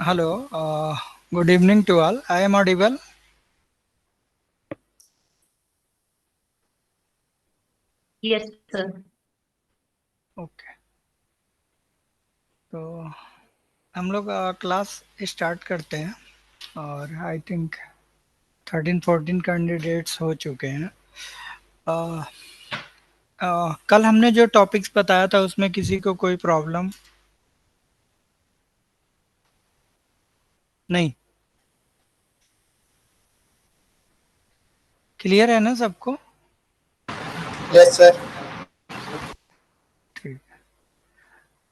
Hello, good evening to all. I am audible. Yes, sir. Okay, तो हम लोग class start करते हैं और आई थिंक 13-14 कैंडिडेट्स हो चुके हैं। अ, कल हमने जो टॉपिक्स बताया था उसमें किसी को कोई प्रॉब्लम नहीं? क्लियर है ना सबको? Yes sir. ठीक।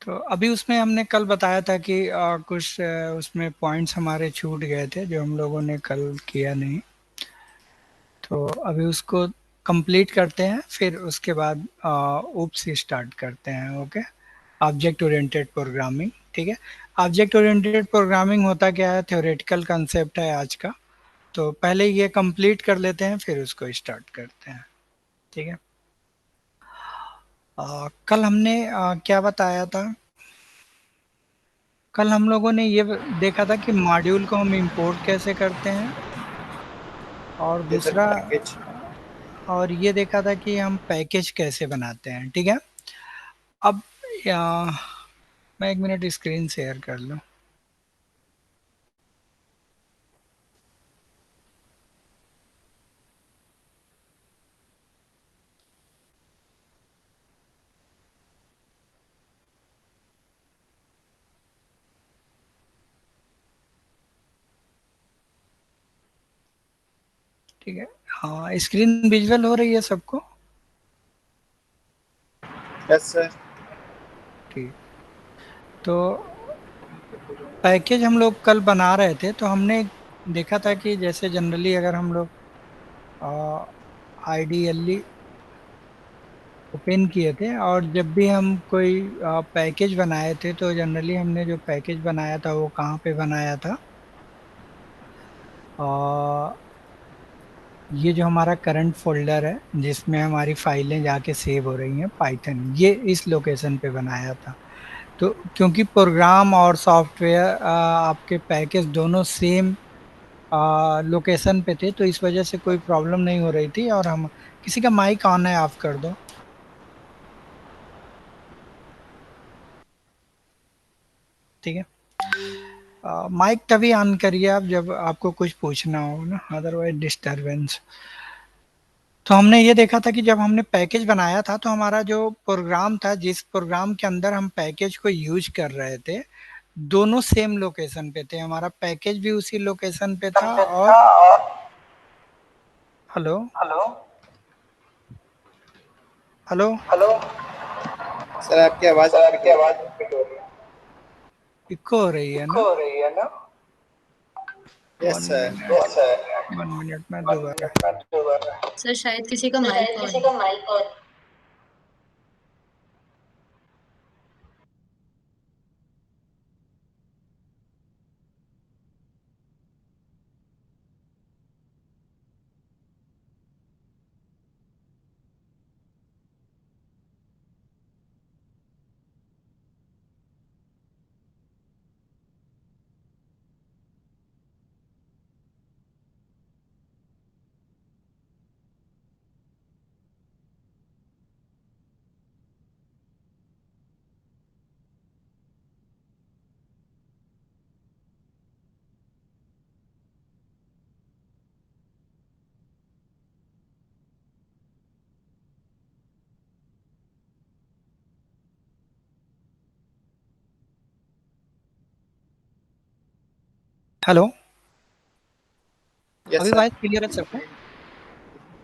तो अभी उसमें हमने कल बताया था कि कुछ उसमें पॉइंट्स हमारे छूट गए थे जो हम लोगों ने कल किया नहीं। तो अभी उसको कंप्लीट करते हैं, फिर उसके बाद ऊप से स्टार्ट करते हैं। ओके। ऑब्जेक्ट ओरिएंटेड प्रोग्रामिंग, ठीक है। ऑब्जेक्ट ओरिएंटेड प्रोग्रामिंग होता क्या है? थ्योरेटिकल कंसेप्ट है आज का। तो पहले ये कंप्लीट कर लेते हैं, फिर उसको स्टार्ट करते हैं, ठीक है। कल हमने क्या बताया था? कल हम लोगों ने ये देखा था कि मॉड्यूल को हम इंपोर्ट कैसे करते हैं, और यस सर, दूसरा पैकेज। और ये देखा था कि हम पैकेज कैसे बनाते हैं, ठीक है। अब मैं 1 मिनट स्क्रीन शेयर कर लूँ। ठीक है। हाँ, स्क्रीन विजुअल हो रही है सबको? Yes sir. ठीक। तो पैकेज हम लोग कल बना रहे थे, तो हमने देखा था कि जैसे जनरली अगर हम लोग आइडियली ओपन किए थे, और जब भी हम कोई पैकेज बनाए थे, तो जनरली हमने जो पैकेज बनाया था वो कहाँ पे बनाया था? अ, ये जो हमारा करंट फोल्डर है जिसमें हमारी फाइलें जाके सेव हो रही हैं, पाइथन, ये इस लोकेशन पे बनाया था। तो क्योंकि प्रोग्राम और सॉफ्टवेयर आपके पैकेज दोनों सेम लोकेशन पे थे, तो इस वजह से कोई प्रॉब्लम नहीं हो रही थी। और हम किसी का माइक ऑन है, ऑफ कर दो, ठीक है। माइक तभी ऑन करिए आप जब आपको कुछ पूछना हो ना, अदरवाइज डिस्टरबेंस। तो हमने ये देखा था कि जब हमने पैकेज बनाया था, तो हमारा जो प्रोग्राम था, जिस प्रोग्राम के अंदर हम पैकेज को यूज कर रहे थे, दोनों सेम लोकेशन पे थे। हमारा पैकेज भी उसी लोकेशन पे था। और hello hello. Hello, hello. Sir आपकी आवाज सर कट आपकी हो रही आवाज है। कट हो रही है। इको हो रही है इको ना? हो रही है ना? Yes one sir. Minute yes sir. 1 minute में 1 दोबारा। मिनट में दोबारा। सर शायद किसी का तो माइक शायद ऑन किसी है। का माइक और हेलो, यस अभी सर। वॉइस क्लियर है सबको?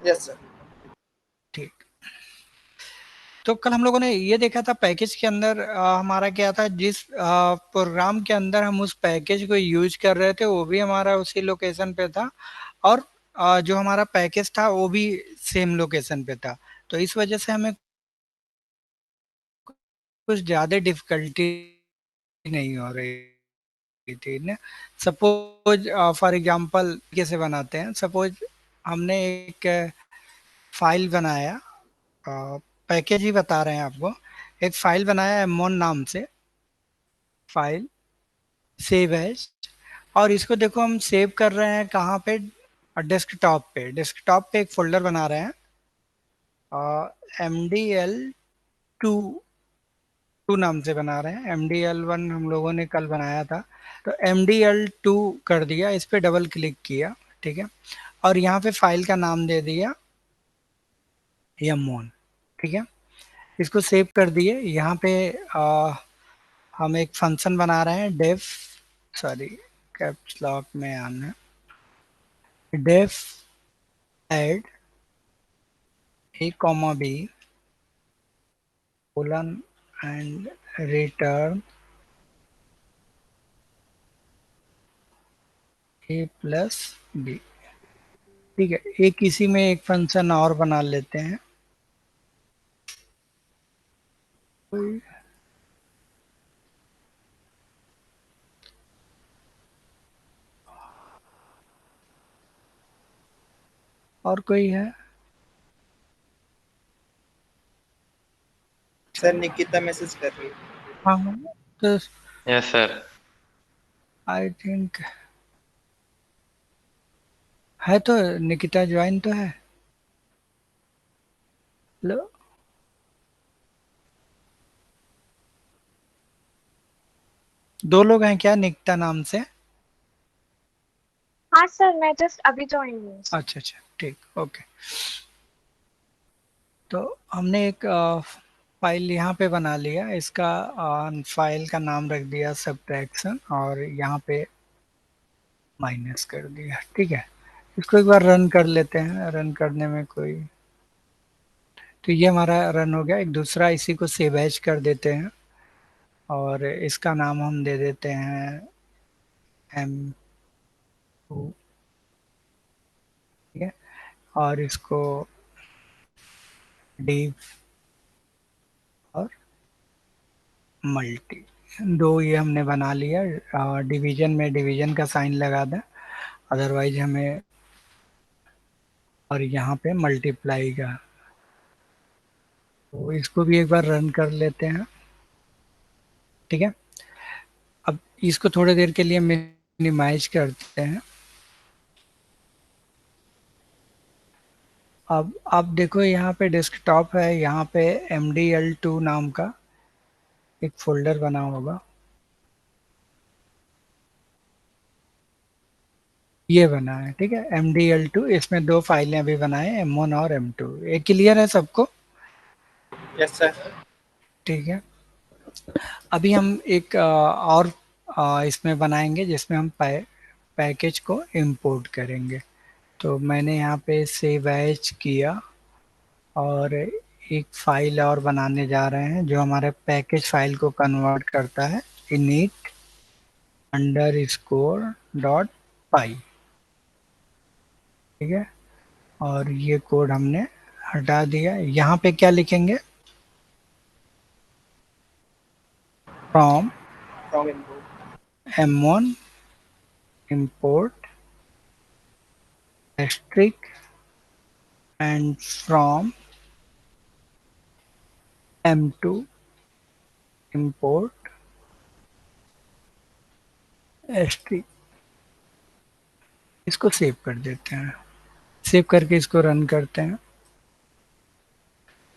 Yes sir. ठीक। तो कल हम लोगों ने ये देखा था पैकेज के अंदर हमारा क्या था, जिस प्रोग्राम के अंदर हम उस पैकेज को यूज कर रहे थे वो भी हमारा उसी लोकेशन पे था। और जो हमारा पैकेज था वो भी सेम लोकेशन पे था। तो इस वजह से हमें कुछ ज़्यादा डिफिकल्टी नहीं हो रही थी ना। सपोज फॉर एग्जांपल कैसे बनाते हैं? सपोज हमने एक फाइल बनाया, पैकेज ही बता रहे हैं आपको। एक फाइल बनाया है मोन नाम से, फाइल सेव एज। और इसको देखो हम सेव कर रहे हैं कहाँ पे? डेस्कटॉप पे। डेस्कटॉप पे एक फोल्डर बना रहे हैं, MDL2 टू नाम से बना रहे हैं। MDL1 हम लोगों ने कल बनाया था। तो MDL2 कर दिया, इस पे डबल क्लिक किया, ठीक है। और यहाँ पे फाइल का नाम दे दिया m1। ठीक है, इसको सेव कर दिए। यहाँ पे हम एक फंक्शन बना रहे हैं डेफ, सॉरी कैप्स लॉक में आना, def add a comma b colon and return a plus b। ठीक है, एक इसी में एक फंक्शन और बना लेते हैं। और कोई है? सर निकिता मैसेज कर रही है। हाँ, तो यस सर। आई थिंक है, तो निकिता ज्वाइन तो है। लो, दो लोग हैं क्या निकिता नाम से? हाँ सर, मैं जस्ट अभी ज्वाइन हुई हूँ। अच्छा अच्छा, ठीक, ओके। तो हमने एक फाइल यहाँ पे बना लिया, इसका फाइल का नाम रख दिया सब्ट्रैक्शन, और यहाँ पे माइनस कर दिया। ठीक है, इसको एक बार रन कर लेते हैं। रन करने में कोई, तो ये हमारा रन हो गया। एक दूसरा इसी को सेव एज कर देते हैं, और इसका नाम हम दे देते हैं m2। ठीक है, और इसको div और मल्टी, दो ये हमने बना लिया। डिवीजन में डिवीजन का साइन लगा दें, अदरवाइज हमें, और यहाँ पे मल्टीप्लाई का। तो इसको भी एक बार रन कर लेते हैं। ठीक है, अब इसको थोड़ी देर के लिए मिनिमाइज करते हैं। अब आप देखो, यहाँ पे डेस्कटॉप है, यहाँ पे MDL2 नाम का एक फोल्डर बना होगा, ये बना है। ठीक है, MDL2, इसमें दो फाइलें अभी बनाए, M1 और M2। ये क्लियर है सबको? Yes sir. ठीक है, अभी हम एक और इसमें बनाएंगे, जिसमें हम पैकेज को इंपोर्ट करेंगे। तो मैंने यहाँ पे सेव एज किया, और एक फाइल और बनाने जा रहे हैं जो हमारे पैकेज फाइल को कन्वर्ट करता है, init अंडर स्कोर डॉट पाई। ठीक है, और ये कोड हमने हटा दिया। यहाँ पे क्या लिखेंगे? From from input m1 import asterisk and from m2 import asterisk। इसको सेव कर देते हैं। सेव करके इसको रन करते हैं,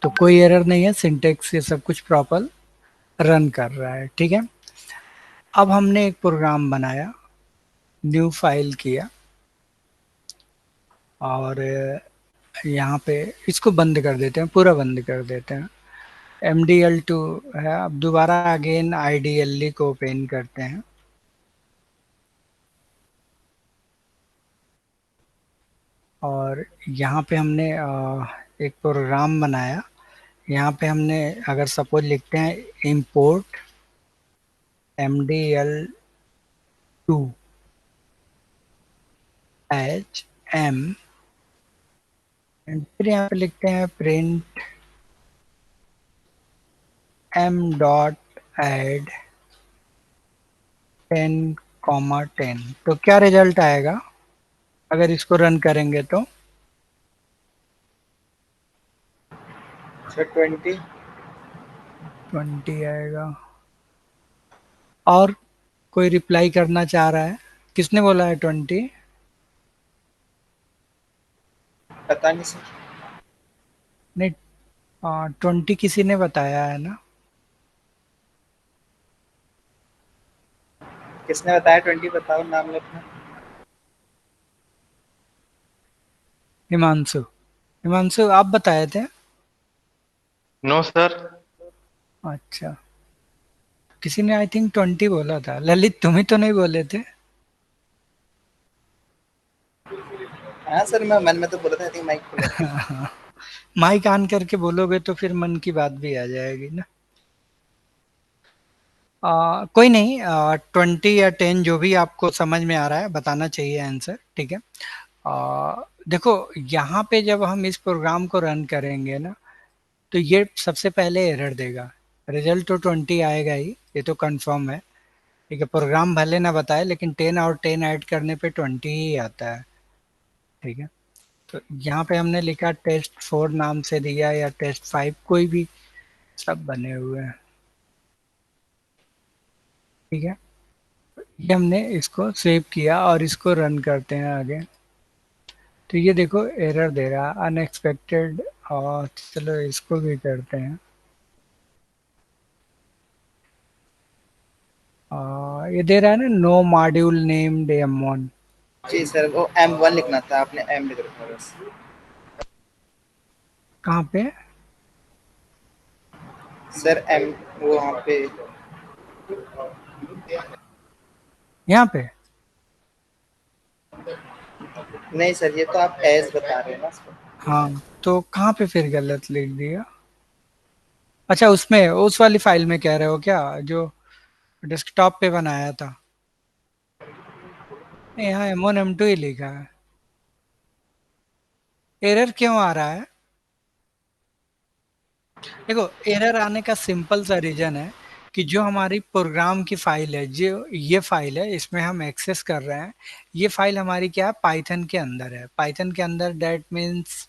तो कोई एरर नहीं है, सिंटेक्स से सब कुछ प्रॉपर रन कर रहा है। ठीक है, अब हमने एक प्रोग्राम बनाया, न्यू फाइल किया, और यहाँ पे इसको बंद कर देते हैं, पूरा बंद कर देते हैं। MDL2 है। अब दोबारा अगेन IDLE को ओपन करते हैं, और यहाँ पे हमने एक प्रोग्राम बनाया। यहाँ पे हमने, अगर सपोज लिखते हैं इंपोर्ट MDL2 एच एम, फिर यहाँ पे लिखते हैं प्रिंट m डॉट एड 10,10। तो क्या रिजल्ट आएगा अगर इसको रन करेंगे? तो सर 20। 20 आएगा। और कोई रिप्लाई करना चाह रहा है? किसने बोला है 20? पता नहीं सर, नहीं, 20 किसी ने बताया है ना? किसने बताया 20? बताओ नाम अपना। हिमांशु। हिमांशु आप बताए थे। No sir. अच्छा, किसी ने आई थिंक 20 बोला था। ललित तुम ही तो नहीं बोले थे? हाँ सर, मैं मन में तो बोला था, आई थिंक माइक खुला था। माइक ऑन करके बोलोगे तो फिर मन की बात भी आ जाएगी ना। कोई नहीं, 20 या 10 जो भी आपको समझ में आ रहा है बताना चाहिए आंसर, ठीक है। देखो, यहाँ पे जब हम इस प्रोग्राम को रन करेंगे ना, तो ये सबसे पहले एरर देगा। रिजल्ट तो 20 आएगा ही, ये तो कंफर्म है, ठीक है। प्रोग्राम भले ना बताए लेकिन 10 और 10 ऐड करने पे 20 ही आता है, ठीक है। तो यहाँ पे हमने लिखा टेस्ट 4 नाम से दिया या टेस्ट 5, कोई भी, सब बने हुए हैं, ठीक है। ये हमने इसको सेव किया और इसको रन करते हैं आगे। तो ये देखो एरर दे रहा है अनएक्सपेक्टेड। और चलो इसको भी करते हैं। ये दे रहा है ना, नो मॉड्यूल नेम्ड M1। जी सर, वो M1 लिखना था, आपने M लिख रखा है बस। कहाँ पे? सर M, वो वहाँ पे। यहाँ पे? नहीं सर, ये तो आप एज बता रहे हैं ना इसको। हाँ, तो कहाँ पे फिर गलत लिख दिया? अच्छा, उसमें उस वाली फाइल में कह रहे हो क्या, जो डेस्कटॉप पे बनाया था? नहीं, यहाँ M1 M2 ही लिखा है। एरर क्यों आ रहा है? देखो, एरर आने का सिंपल सा रीजन है कि जो हमारी प्रोग्राम की फाइल है, जो ये फाइल है इसमें हम एक्सेस कर रहे हैं, ये फाइल हमारी क्या है, पाइथन के अंदर है। पाइथन के अंदर दैट मीन्स,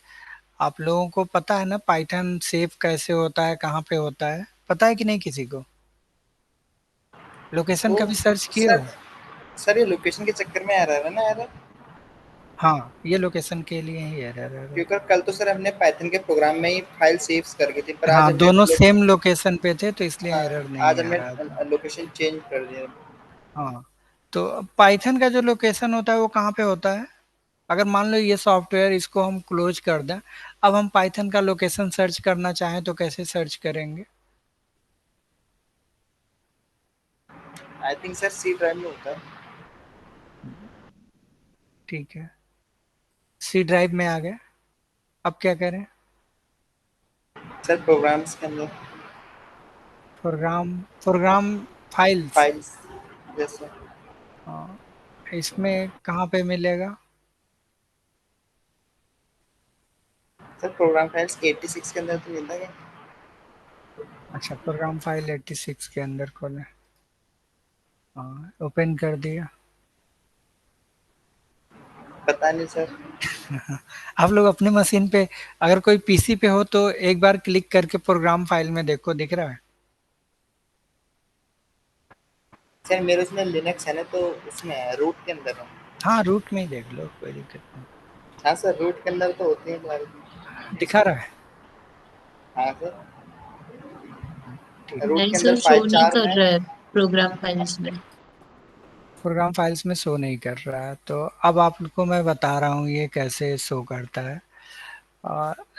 आप लोगों को पता है ना पाइथन सेव कैसे होता है, कहाँ पे होता है, पता है कि नहीं किसी को? लोकेशन वो का भी सर्च किए सर, हो? ये लोकेशन के चक्कर में आ रहा है ना एरर। हाँ, ये लोकेशन के लिए ही एरर है। क्योंकि कल तो सर हमने पाइथन के प्रोग्राम में ही फाइल सेव करके थी, पर आज हाँ, हमने दोनों सेम लोकेशन पे थे तो इसलिए हाँ, एरर नहीं आज आ रहा था। हमने लोकेशन चेंज कर दिया। हाँ, तो पाइथन का जो लोकेशन होता है वो कहाँ पे होता है? अगर मान लो ये सॉफ्टवेयर इसको हम क्लोज कर दें, अब हम पाइथन का लोकेशन सर्च करना चाहें तो कैसे सर्च करेंगे? I think sir C drive में होता है। ठीक है, सी ड्राइव में आ गए। अब क्या करें? सर प्रोग्राम्स के अंदर प्रोग्राम, प्रोग्राम फाइल्स। फाइल्स जैसे। हाँ, इसमें कहाँ पे मिलेगा? सर प्रोग्राम फाइल्स 86 के अंदर तो मिलता है। अच्छा, प्रोग्राम फाइल 86 के अंदर खोलें। हाँ, ओपन कर दिया। पता नहीं सर। आप लोग अपनी मशीन पे, अगर कोई पीसी पे हो तो एक बार क्लिक करके प्रोग्राम फाइल में देखो, दिख रहा है? सर मेरे उसमें लिनक्स है ना, तो उसमें है, रूट के अंदर है। हाँ, रूट में ही देख लो, कोई दिक्कत नहीं। हाँ सर, रूट के अंदर तो होती है तुम्हारी। दिखा रहा है? हाँ सर, ठीक है। रूट नहीं के अंदर सर, शो फाइल नहीं 4 कर में। रहा है प्रोग्राम फाइल्स में। प्रोग्राम फाइल्स में शो नहीं कर रहा है, तो अब आपको मैं बता रहा हूँ ये कैसे शो करता है।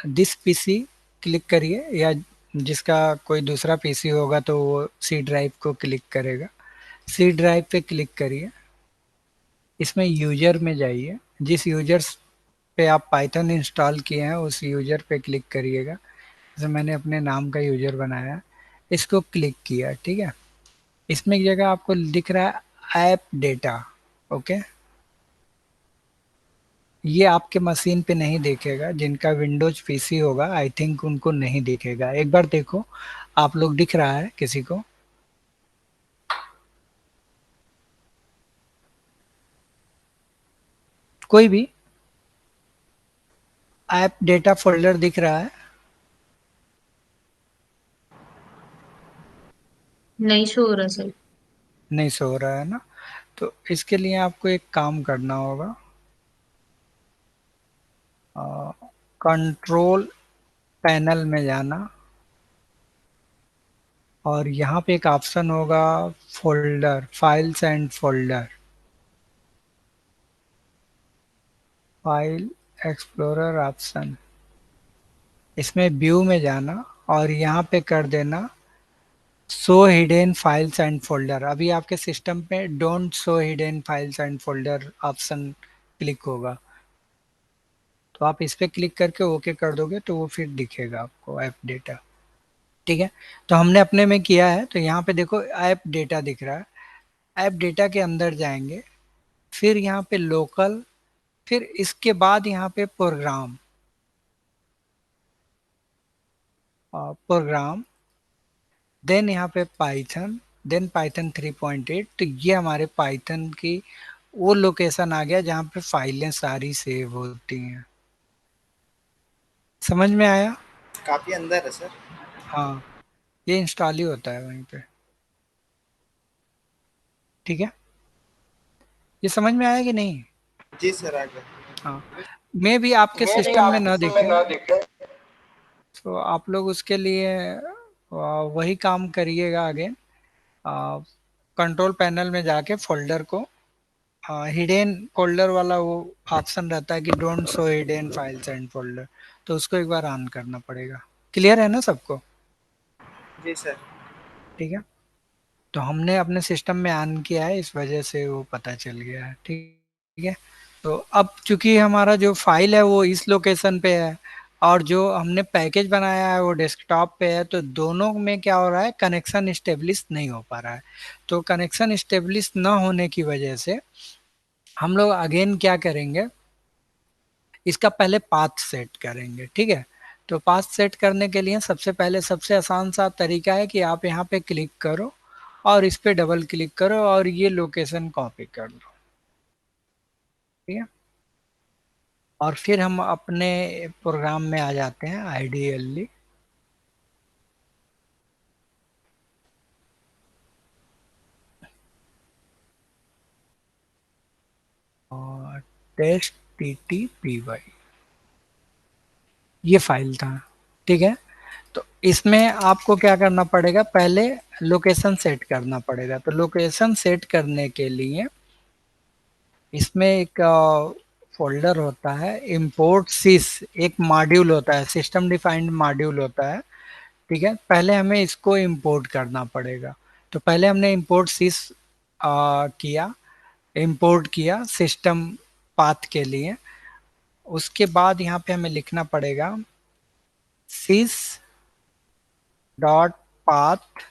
दिस पीसी क्लिक करिए, या जिसका कोई दूसरा पीसी होगा तो वो सी ड्राइव को क्लिक करेगा। सी ड्राइव पे क्लिक करिए, इसमें यूजर में जाइए, जिस यूजर्स पे आप पाइथन इंस्टॉल किए हैं उस यूजर पे क्लिक करिएगा। जैसे मैंने अपने नाम का यूजर बनाया, इसको क्लिक किया, ठीक है। इसमें एक जगह आपको दिख रहा है ऐप डेटा, ओके। ये आपके मशीन पे नहीं दिखेगा, जिनका विंडोज पीसी होगा आई थिंक उनको नहीं दिखेगा। एक बार देखो, आप लोग, दिख रहा है किसी को? कोई भी ऐप डेटा फोल्डर दिख रहा है? नहीं शो हो रहा सर। नहीं सो रहा है ना? तो इसके लिए आपको एक काम करना होगा, कंट्रोल पैनल में जाना, और यहाँ पे एक ऑप्शन होगा folder, files and folder, file explorer option, इसमें व्यू में जाना और यहाँ पे कर देना show hidden files and folder. अभी आपके सिस्टम पे don't show hidden files and folder option click होगा, तो आप इस पे क्लिक करके ओके कर दोगे तो वो फिर दिखेगा आपको ऐप डेटा। ठीक है, तो हमने अपने में किया है, तो यहाँ पे देखो ऐप डेटा दिख रहा है। ऐप डेटा के अंदर जाएंगे, फिर यहाँ पे लोकल, फिर इसके बाद यहाँ पे प्रोग्राम, प्रोग्राम, देन यहाँ पे पाइथन, देन पाइथन 3.8। तो ये हमारे पाइथन की वो लोकेशन आ गया जहाँ पे फाइलें सारी सेव होती हैं। समझ में आया? काफी अंदर है सर। हाँ, ये इंस्टॉल ही होता है वहीं पे। ठीक है, ये समझ में आया कि नहीं? जी सर, आ गया। हाँ, मैं भी आपके सिस्टम में ना दिखे तो आप लोग उसके लिए वही काम करिएगा। अगेन कंट्रोल पैनल में जाके फोल्डर को, हिडन फोल्डर वाला वो ऑप्शन रहता है कि don't show hidden files and folder, तो उसको एक बार ऑन करना पड़ेगा। क्लियर है ना सबको? जी सर। ठीक है, तो हमने अपने सिस्टम में ऑन किया है, इस वजह से वो पता चल गया है। ठीक है, तो अब चूंकि हमारा जो फाइल है वो इस लोकेशन पे है और जो हमने पैकेज बनाया है वो डेस्कटॉप पे है, तो दोनों में क्या हो रहा है, कनेक्शन स्टेब्लिश नहीं हो पा रहा है। तो कनेक्शन स्टेब्लिश ना होने की वजह से हम लोग अगेन क्या करेंगे, इसका पहले पाथ सेट करेंगे। ठीक है, तो पाथ सेट करने के लिए सबसे पहले सबसे आसान सा तरीका है कि आप यहाँ पे क्लिक करो और इस पे डबल क्लिक करो और ये लोकेशन कॉपी कर लो। ठीक है, और फिर हम अपने प्रोग्राम में आ जाते हैं आइडियली, और टेस्ट TTPY ये फाइल था। ठीक है, तो इसमें आपको क्या करना पड़ेगा, पहले लोकेशन सेट करना पड़ेगा। तो लोकेशन सेट करने के लिए इसमें एक फोल्डर होता है इंपोर्ट सिस, एक मॉड्यूल होता है, सिस्टम डिफाइंड मॉड्यूल होता है। ठीक है, पहले हमें इसको इंपोर्ट करना पड़ेगा। तो पहले हमने इंपोर्ट सिस किया, इंपोर्ट किया सिस्टम पाथ के लिए। उसके बाद यहाँ पे हमें लिखना पड़ेगा sys dot path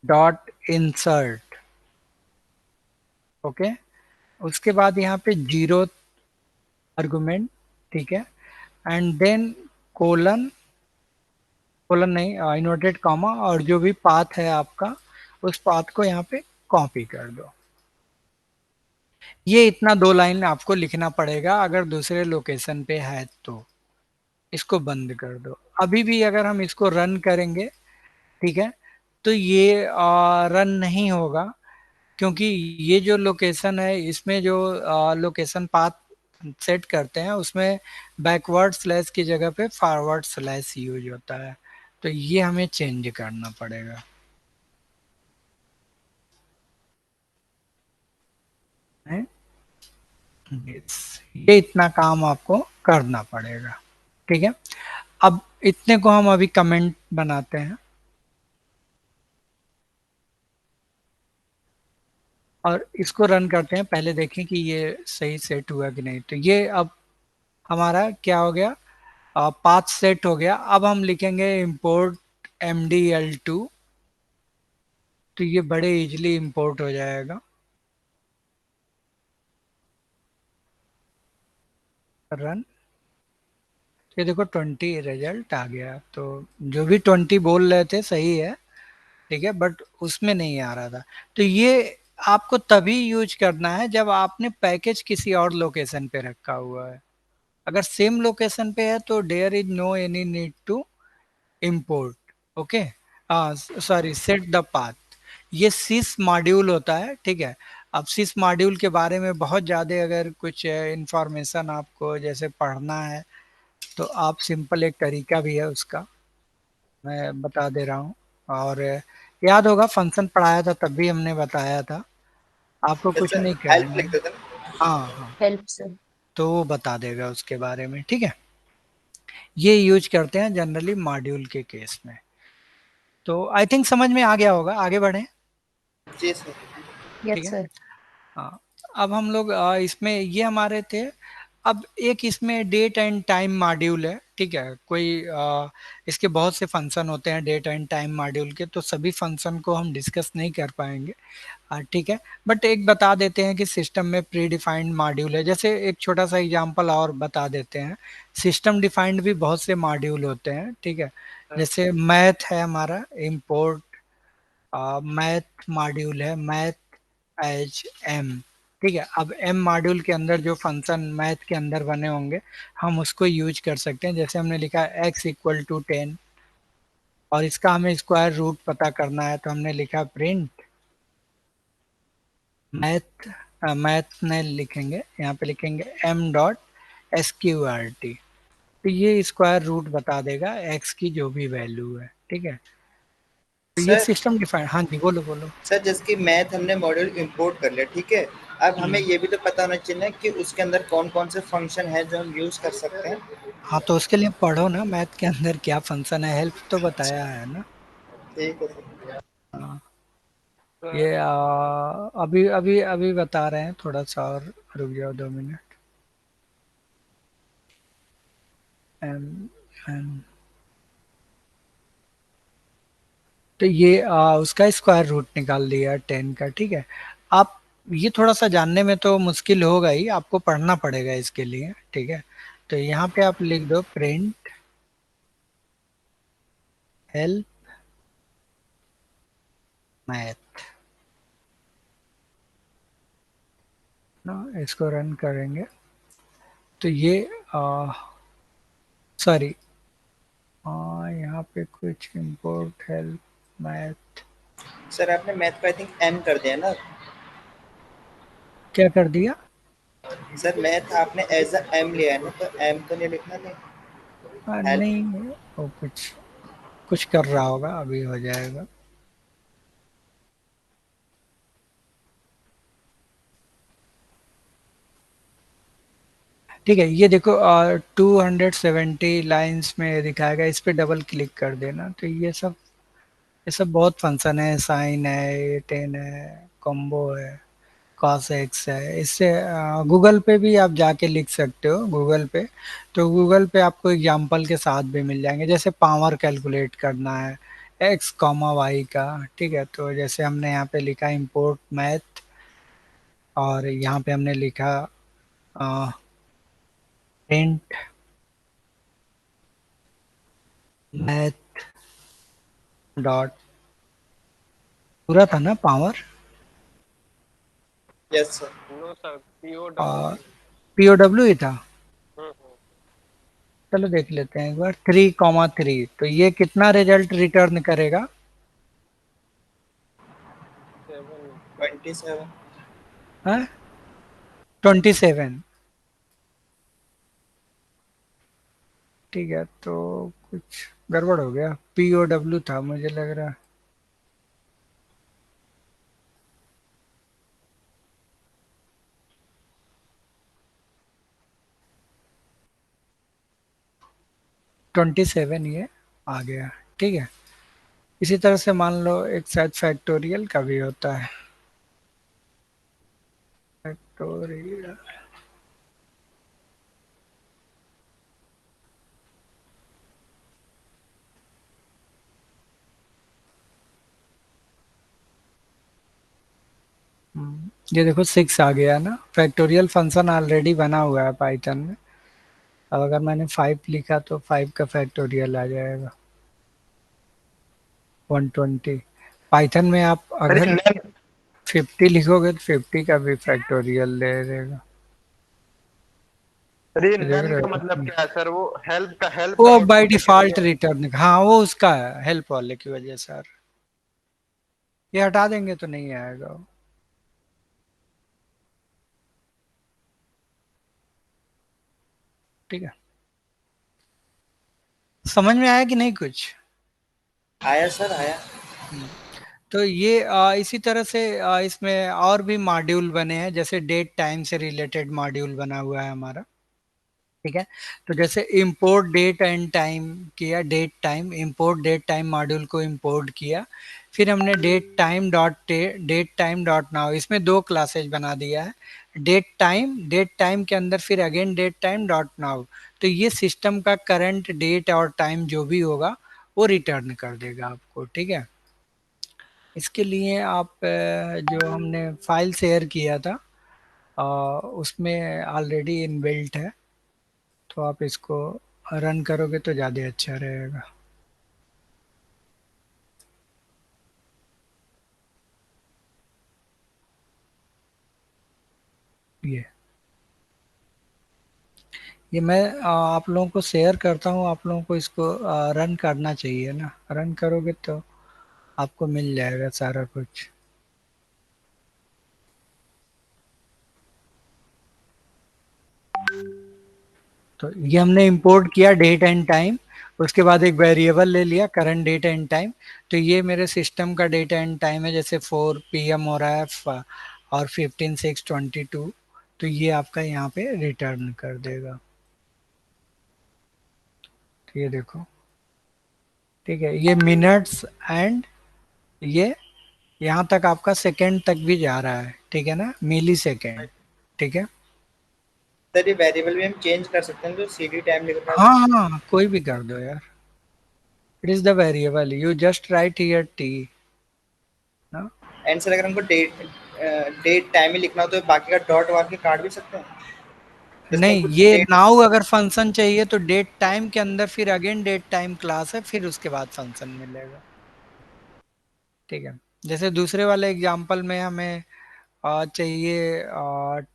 dot insert. Okay, उसके बाद यहाँ पे जीरो आर्गुमेंट। ठीक है, एंड देन कोलन, कोलन नहीं, इनवर्टेड कॉमा, और जो भी पाथ है आपका उस पाथ को यहाँ पे कॉपी कर दो। ये इतना 2 लाइन आपको लिखना पड़ेगा, अगर दूसरे लोकेशन पे है तो इसको बंद कर दो। अभी भी अगर हम इसको रन करेंगे, ठीक है, तो ये रन नहीं होगा, क्योंकि ये जो लोकेशन है इसमें जो लोकेशन पाथ सेट करते हैं उसमें बैकवर्ड स्लैश की जगह पे फॉरवर्ड स्लैश यूज होता है, तो ये हमें चेंज करना पड़ेगा। है? ये इतना काम आपको करना पड़ेगा। ठीक है, अब इतने को हम अभी कमेंट बनाते हैं और इसको रन करते हैं, पहले देखें कि ये सही सेट हुआ कि नहीं। तो ये अब हमारा क्या हो गया, पाथ सेट हो गया। अब हम लिखेंगे इंपोर्ट MDL2, तो ये बड़े इजीली इंपोर्ट हो जाएगा। रन, ये देखो 20 रिजल्ट आ गया। तो जो भी 20 बोल रहे थे सही है, ठीक है, बट उसमें नहीं आ रहा था। तो ये आपको तभी यूज करना है जब आपने पैकेज किसी और लोकेशन पे रखा हुआ है। अगर सेम लोकेशन पे है तो there is no any need to import. Okay, sorry, set the path, ये सिस मॉड्यूल होता है। ठीक है, अब सिस मॉड्यूल के बारे में बहुत ज़्यादा अगर कुछ इंफॉर्मेशन आपको जैसे पढ़ना है तो आप सिंपल एक तरीका भी है उसका, मैं बता दे रहा हूँ। और याद होगा फंक्शन पढ़ाया था तब भी हमने बताया था, आपको कुछ सर नहीं हेल्प करना लिख है। देते ना। हाँ हाँ, हेल्प सर। तो वो बता देगा उसके बारे में, ठीक है। ये यूज करते हैं जनरली मॉड्यूल के केस में। तो आई थिंक समझ में आ गया होगा, आगे बढ़े। जी सर। ठीक यस है। सर। हाँ, अब हम लोग इसमें ये हमारे थे। अब एक इसमें डेट एंड टाइम मॉड्यूल है, ठीक है। कोई इसके बहुत से फंक्शन होते हैं डेट एंड टाइम मॉड्यूल के, तो सभी फंक्शन को हम डिस्कस नहीं कर पाएंगे, ठीक है। बट एक बता देते हैं कि सिस्टम में प्री डिफाइंड मॉड्यूल है। जैसे एक छोटा सा एग्जांपल और बता देते हैं, सिस्टम डिफाइंड भी बहुत से मॉड्यूल होते हैं, ठीक है। जैसे मैथ है हमारा इंपोर्ट, मैथ मॉड्यूल है, मैथ एच एम, ठीक है। अब एम मॉड्यूल के अंदर जो फंक्शन मैथ के अंदर बने होंगे हम उसको यूज कर सकते हैं। जैसे हमने लिखा x इक्वल टू 10 और इसका हमें स्क्वायर रूट पता करना है, तो हमने लिखा प्रिंट मैथ, मैथ में लिखेंगे, यहाँ पे लिखेंगे m डॉट sqrt, तो ये स्क्वायर रूट बता देगा x की जो भी वैल्यू है, ठीक है। तो ये सर सिस्टम डिफाइंड। हाँ जी, बोलो बोलो। सर जैसे कि मैथ हमने मॉड्यूल इंपोर्ट कर लिया, ठीक है। अब हमें ये भी तो पता होना चाहिए कि उसके अंदर कौन कौन से फंक्शन है जो हम यूज कर सकते हैं। हाँ, तो उसके लिए पढ़ो ना, मैथ के अंदर क्या फंक्शन है, हेल्प तो बताया है ना। ठीक है सर। हाँ, ये अभी अभी अभी बता रहे हैं, थोड़ा सा और रुक जाओ 2 मिनट। एम एम तो ये उसका स्क्वायर रूट निकाल दिया 10 का, ठीक है। आप ये थोड़ा सा जानने में तो मुश्किल होगा ही, आपको पढ़ना पड़ेगा इसके लिए, ठीक है। तो यहाँ पे आप लिख दो प्रिंट हेल्प मैथ ना, इसको रन करेंगे तो ये सॉरी, यहाँ पे कुछ इंपोर्ट हेल्प मैथ, सर आपने मैथ को आई थिंक एम कर दिया ना। क्या कर दिया? सर मैथ आपने एज अ एम लिया है ना, तो एम तो नहीं लिखना नहीं। हेल्प। नहीं, वो कुछ कुछ कर रहा होगा, अभी हो जाएगा। ठीक है, ये देखो 270 लाइंस में दिखाएगा, इस पे डबल क्लिक कर देना। तो ये सब बहुत फंक्शन है, साइन है, टेन है, कॉम्बो है, कॉस एक्स है। इससे गूगल पे भी आप जाके लिख सकते हो, गूगल पे। तो गूगल पे आपको एग्जांपल के साथ भी मिल जाएंगे, जैसे पावर कैलकुलेट करना है एक्स कॉमा वाई का, ठीक है। तो जैसे हमने यहाँ पे लिखा इंपोर्ट मैथ और यहाँ पे हमने लिखा प्रिंट मैथ डॉट, पूरा था ना power, yes sir. No sir, और POW। पीओडब्ल्यू ही था। हम्म, चलो देख लेते हैं एक बार, 3,3, तो ये कितना रिजल्ट रिटर्न करेगा? 7। 27। है 27, ठीक है। तो कुछ गड़बड़ हो गया, पीओडब्ल्यू था मुझे लग रहा। ट्वेंटी सेवन ये आ गया, ठीक है। इसी तरह से मान लो एक शायद फैक्टोरियल का भी होता है, फैक्टोरियल। ये देखो 6 आ गया ना, फैक्टोरियल फंक्शन ऑलरेडी बना हुआ है पाइथन में। अब अगर मैंने 5 लिखा तो 5 का फैक्टोरियल आ जाएगा 120। पाइथन में आप अरे अगर नहीं, 50 लिखोगे तो 50 का भी फैक्टोरियल दे देगा। अरे ये देख नन रहे का हो? मतलब क्या है सर? वो हेल्प का वो बाय आउटपुट है क्या डिफॉल्ट ये? रिटर्न, हाँ वो उसका है, हेल्प वाले की वजह से सर, ये हटा देंगे तो नहीं आएगा वो। ठीक है, समझ में आया कि नहीं कुछ? आया सर आया। हम्म, तो ये इसी तरह से इसमें और भी मॉड्यूल बने हैं, जैसे डेट टाइम से रिलेटेड मॉड्यूल बना हुआ है हमारा। ठीक है, तो जैसे इंपोर्ट डेट एंड टाइम किया, date time import date time module को इंपोर्ट किया, फिर हमने डेट टाइम डॉट नाउ, इसमें दो क्लासेज बना दिया है। डेट टाइम के अंदर फिर again date time dot now, तो ये सिस्टम का करंट डेट और टाइम जो भी होगा वो रिटर्न कर देगा आपको। ठीक है, इसके लिए आप जो हमने फाइल शेयर किया था उसमें ऑलरेडी इनबिल्ट है, तो आप इसको रन करोगे तो ज़्यादा अच्छा रहेगा। ये ये मैं आप लोगों को शेयर करता हूँ, आप लोगों को इसको रन करना चाहिए ना, रन करोगे तो आपको मिल जाएगा सारा कुछ। तो ये हमने इंपोर्ट किया डेट एंड टाइम, उसके बाद एक वेरिएबल ले लिया करंट डेट एंड टाइम। तो ये मेरे सिस्टम का डेट एंड टाइम है, जैसे 4 PM हो रहा है और 15/6/22, तो ये आपका यहाँ पे रिटर्न कर देगा। तो ये देखो, ठीक है, ये मिनट्स एंड ये यहाँ तक आपका सेकंड तक भी जा रहा है। ठीक है ना, मिली सेकेंड। ठीक है, सर ये वेरिएबल भी हम चेंज कर सकते हैं, जो CD टाइम लिख रहा हाँ है। हाँ कोई भी कर दो यार, it is the variable, you just right here T ना। एंड सर अगर हमको डेट टाइम ही लिखना हो तो बाकी का डॉट वार के काट भी सकते हैं, जैसे नहीं, हमको ये डेट। नाउ अगर फंक्शन चाहिए तो डेट टाइम के अंदर फिर अगेन डेट टाइम क्लास है, फिर उसके बाद फंक्शन मिलेगा। ठीक है, जैसे दूसरे वाले एग्जांपल में हमें चाहिए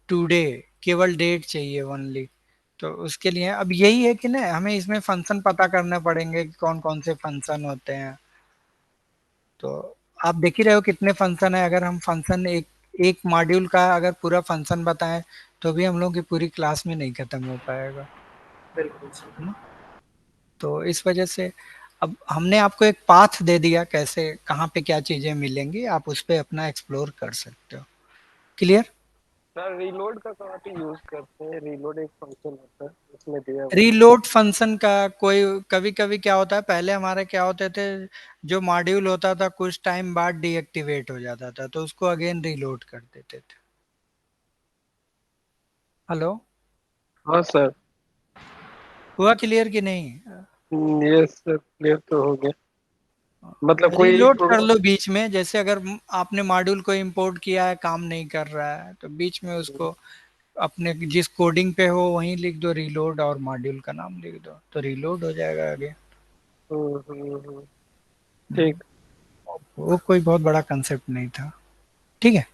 टुडे, केवल डेट चाहिए ओनली, तो उसके लिए अब यही है कि ना हमें इसमें फंक्शन पता करने पड़ेंगे कि कौन कौन से फंक्शन होते हैं। तो आप देख ही रहे हो कितने फंक्शन है, अगर हम फंक्शन एक एक मॉड्यूल का अगर पूरा फंक्शन बताएं तो भी हम लोग की पूरी क्लास में नहीं खत्म हो पाएगा, बिल्कुल है सर। ना। तो इस वजह से अब हमने आपको एक पाथ दे दिया, कैसे कहाँ पे क्या चीजें मिलेंगी, आप उस पे अपना एक्सप्लोर कर सकते हो। क्लियर। सर रीलोड का कहाँ पे यूज करते हैं? रीलोड एक फंक्शन होता है उसमें दिया हुआ है। रीलोड फंक्शन का कोई कभी कभी क्या होता है, पहले हमारे क्या होते थे, जो मॉड्यूल होता था कुछ टाइम बाद डीएक्टिवेट हो जाता था, तो उसको अगेन रीलोड कर देते थे। हेलो, हाँ सर। हुआ क्लियर कि नहीं। ये सर क्लियर तो हो गया। मतलब कोई रीलोड कर प्रोग्राम। लो बीच में, जैसे अगर आपने मॉड्यूल को इंपोर्ट किया है काम नहीं कर रहा है तो बीच में उसको अपने जिस कोडिंग पे हो वहीं लिख दो रीलोड और मॉड्यूल का नाम लिख दो, तो रीलोड हो जाएगा आगे। हम्म। ठीक। वो कोई बहुत बड़ा कंसेप्ट नहीं था। ठीक है,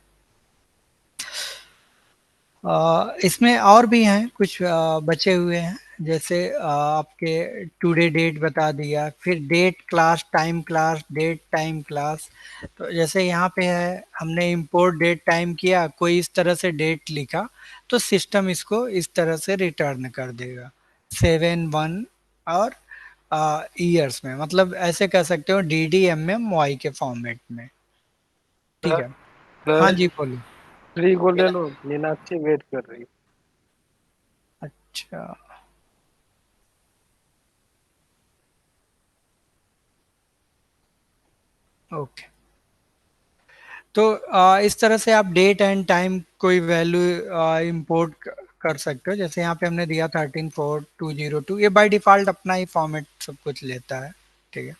इसमें और भी हैं कुछ बचे हुए हैं, जैसे आपके टुडे डेट बता दिया, फिर date class time class date time class. तो जैसे यहाँ पे है, हमने इंपोर्ट डेट टाइम किया, कोई इस तरह से डेट लिखा तो सिस्टम इसको इस तरह से रिटर्न कर देगा 7/1 और ईयर्स में, मतलब ऐसे कह सकते हो DDMMY के फॉर्मेट में। ठीक सर है, हाँ सर जी बोलो। फ्री को ले लो, मीनाक्षी वेट कर रही है। अच्छा, ओके। तो इस तरह से आप डेट एंड टाइम कोई वैल्यू इंपोर्ट कर सकते हो, जैसे यहाँ पे हमने दिया 13/4/202, ये बाय डिफॉल्ट अपना ही फॉर्मेट सब कुछ लेता है। ठीक है,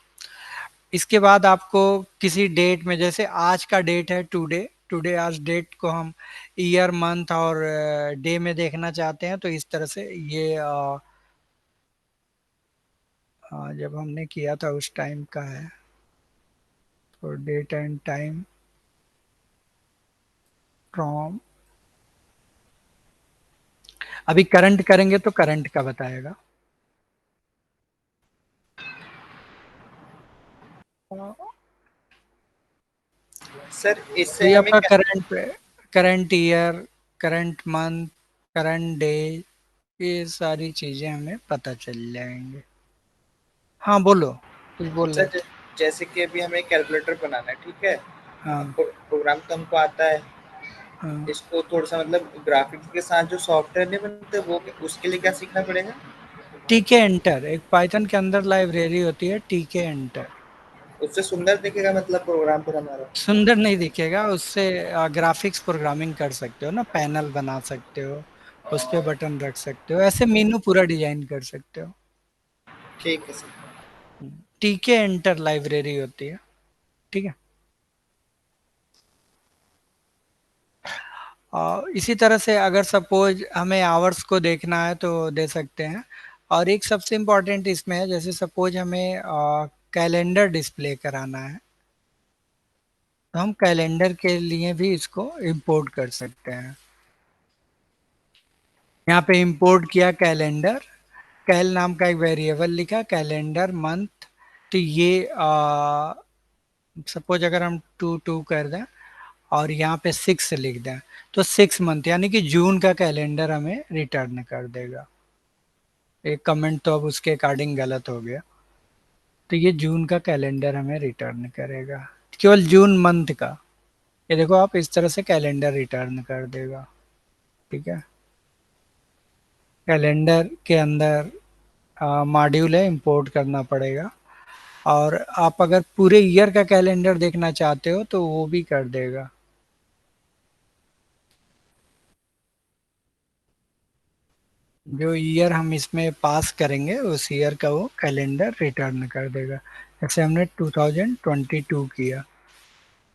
इसके बाद आपको किसी डेट में, जैसे आज का डेट है टुडे, टुडे आज डेट को हम ईयर मंथ और डे में देखना चाहते हैं, तो इस तरह से ये जब हमने किया था उस टाइम का है, तो डेट एंड टाइम फ्रॉम, अभी करंट करेंगे तो करंट का बताएगा। सर तो इससे ये हमें आपका क्या। Current, current year, current month, current day, ये सारी चीजें हमें पता चल जाएंगे। हाँ बोलो, कुछ बोल रहे सर थे। जैसे कि अभी हमें कैलकुलेटर बनाना है, ठीक है, हाँ प्रोग्राम तो हमको आता है, हाँ। इसको थोड़ा सा मतलब ग्राफिक्स के साथ जो सॉफ्टवेयर नहीं बनते वो उसके लिए क्या सीखना पड़ेगा? टीके एंटर एक पाइथन के अंदर लाइब्रेरी होती है, टीके एंटर। उससे सुंदर दिखेगा मतलब प्रोग्राम फिर हमारा? सुंदर नहीं दिखेगा, उससे ग्राफिक्स प्रोग्रामिंग कर सकते हो ना, पैनल बना सकते हो, उस पे बटन रख सकते हो, ऐसे मेनू पूरा डिजाइन कर सकते हो। ठीक है सर। टीके एंटर लाइब्रेरी होती है, ठीक है। इसी तरह से अगर सपोज हमें आवर्स को देखना है तो दे सकते हैं। और एक सबसे इम्पोर्टेंट इसमें है, जैसे सपोज हमें कैलेंडर डिस्प्ले कराना है, तो हम कैलेंडर के लिए भी इसको इंपोर्ट कर सकते हैं। यहाँ पे इंपोर्ट किया कैलेंडर, कैल नाम का एक वेरिएबल लिखा, कैलेंडर मंथ। तो ये सपोज अगर हम 2 कर दें और यहाँ पे 6 लिख दें, तो 6 मंथ यानी कि जून का कैलेंडर हमें रिटर्न कर देगा। एक कमेंट तो अब उसके अकॉर्डिंग गलत हो गया, तो ये जून का कैलेंडर हमें रिटर्न करेगा, केवल जून मंथ का। ये देखो आप, इस तरह से कैलेंडर रिटर्न कर देगा, ठीक है। कैलेंडर के अंदर मॉड्यूल है, इंपोर्ट करना पड़ेगा। और आप अगर पूरे ईयर का कैलेंडर देखना चाहते हो तो वो भी कर देगा। जो ईयर हम इसमें पास करेंगे उस ईयर का वो कैलेंडर रिटर्न कर देगा। जैसे हमने 2022 किया,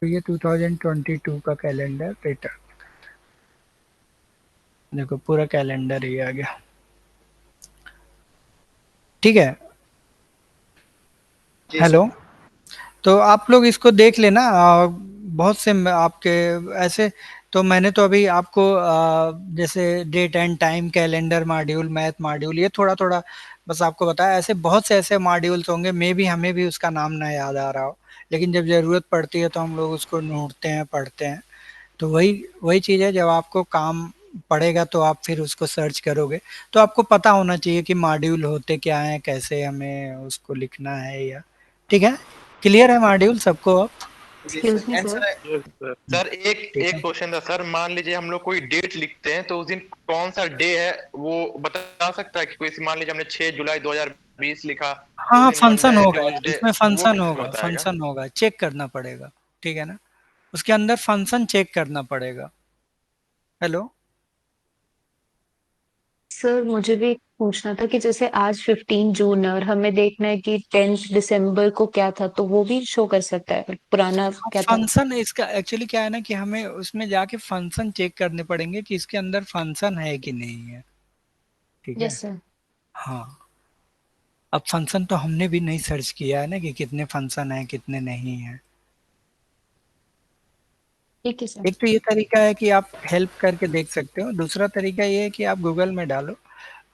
तो ये 2022 का कैलेंडर रिटर्न, देखो पूरा कैलेंडर ही आ गया, ठीक है। जी सर। हेलो, तो आप लोग इसको देख लेना। बहुत से आपके ऐसे, तो मैंने तो अभी आपको जैसे date and time calendar module, math module, ये थोड़ा थोड़ा बस आपको बताया। ऐसे बहुत से ऐसे मॉड्यूल्स होंगे, मे भी हमें भी उसका नाम ना याद आ रहा हो, लेकिन जब ज़रूरत पड़ती है तो हम लोग उसको ढूंढते हैं, पढ़ते हैं। तो वही वही चीज़ है, जब आपको काम पड़ेगा तो आप फिर उसको सर्च करोगे, तो आपको पता होना चाहिए कि मॉड्यूल होते क्या हैं, कैसे हमें उसको लिखना है, या ठीक है। क्लियर है मॉड्यूल सबको अब? जी excuse sir. Me and sir. Sir, yes sir. Sir एक ठीक एक है। क्वेश्चन था सर, मान लीजिए हम लोग कोई डेट लिखते हैं तो उस दिन कौन सा डे है वो बता सकता है कि कोई, मान लीजिए हमने 6 जुलाई 2020 लिखा तो उस हाँ दिन मंडे फंक्शन है होगा, ट्यूसडे, इसमें वो फंक्शन किसमें होगा, बताएगा? फंक्शन होगा, चेक करना पड़ेगा, ठीक है ना। उसके अंदर फंक्शन चेक करना पड़ेगा। हेलो। सर मुझे भी पूछना था कि जैसे आज 15 जून है और हमें देखना है कि 10 दिसंबर को क्या था, तो वो भी शो कर सकता है पुराना क्या था? फंक्शन इसका एक्चुअली क्या है ना, कि हमें उसमें जाके फंक्शन चेक करने पड़ेंगे कि इसके अंदर फंक्शन है कि नहीं है, ठीक है। Yes sir. हाँ, अब फंक्शन तो हमने भी नहीं सर्च किया है ना कि कितने फंक्शन हैं कितने नहीं हैं। ठीक है सर। एक तो ये तरीका है कि आप हेल्प करके देख सकते हो, दूसरा तरीका ये है कि आप गूगल में डालो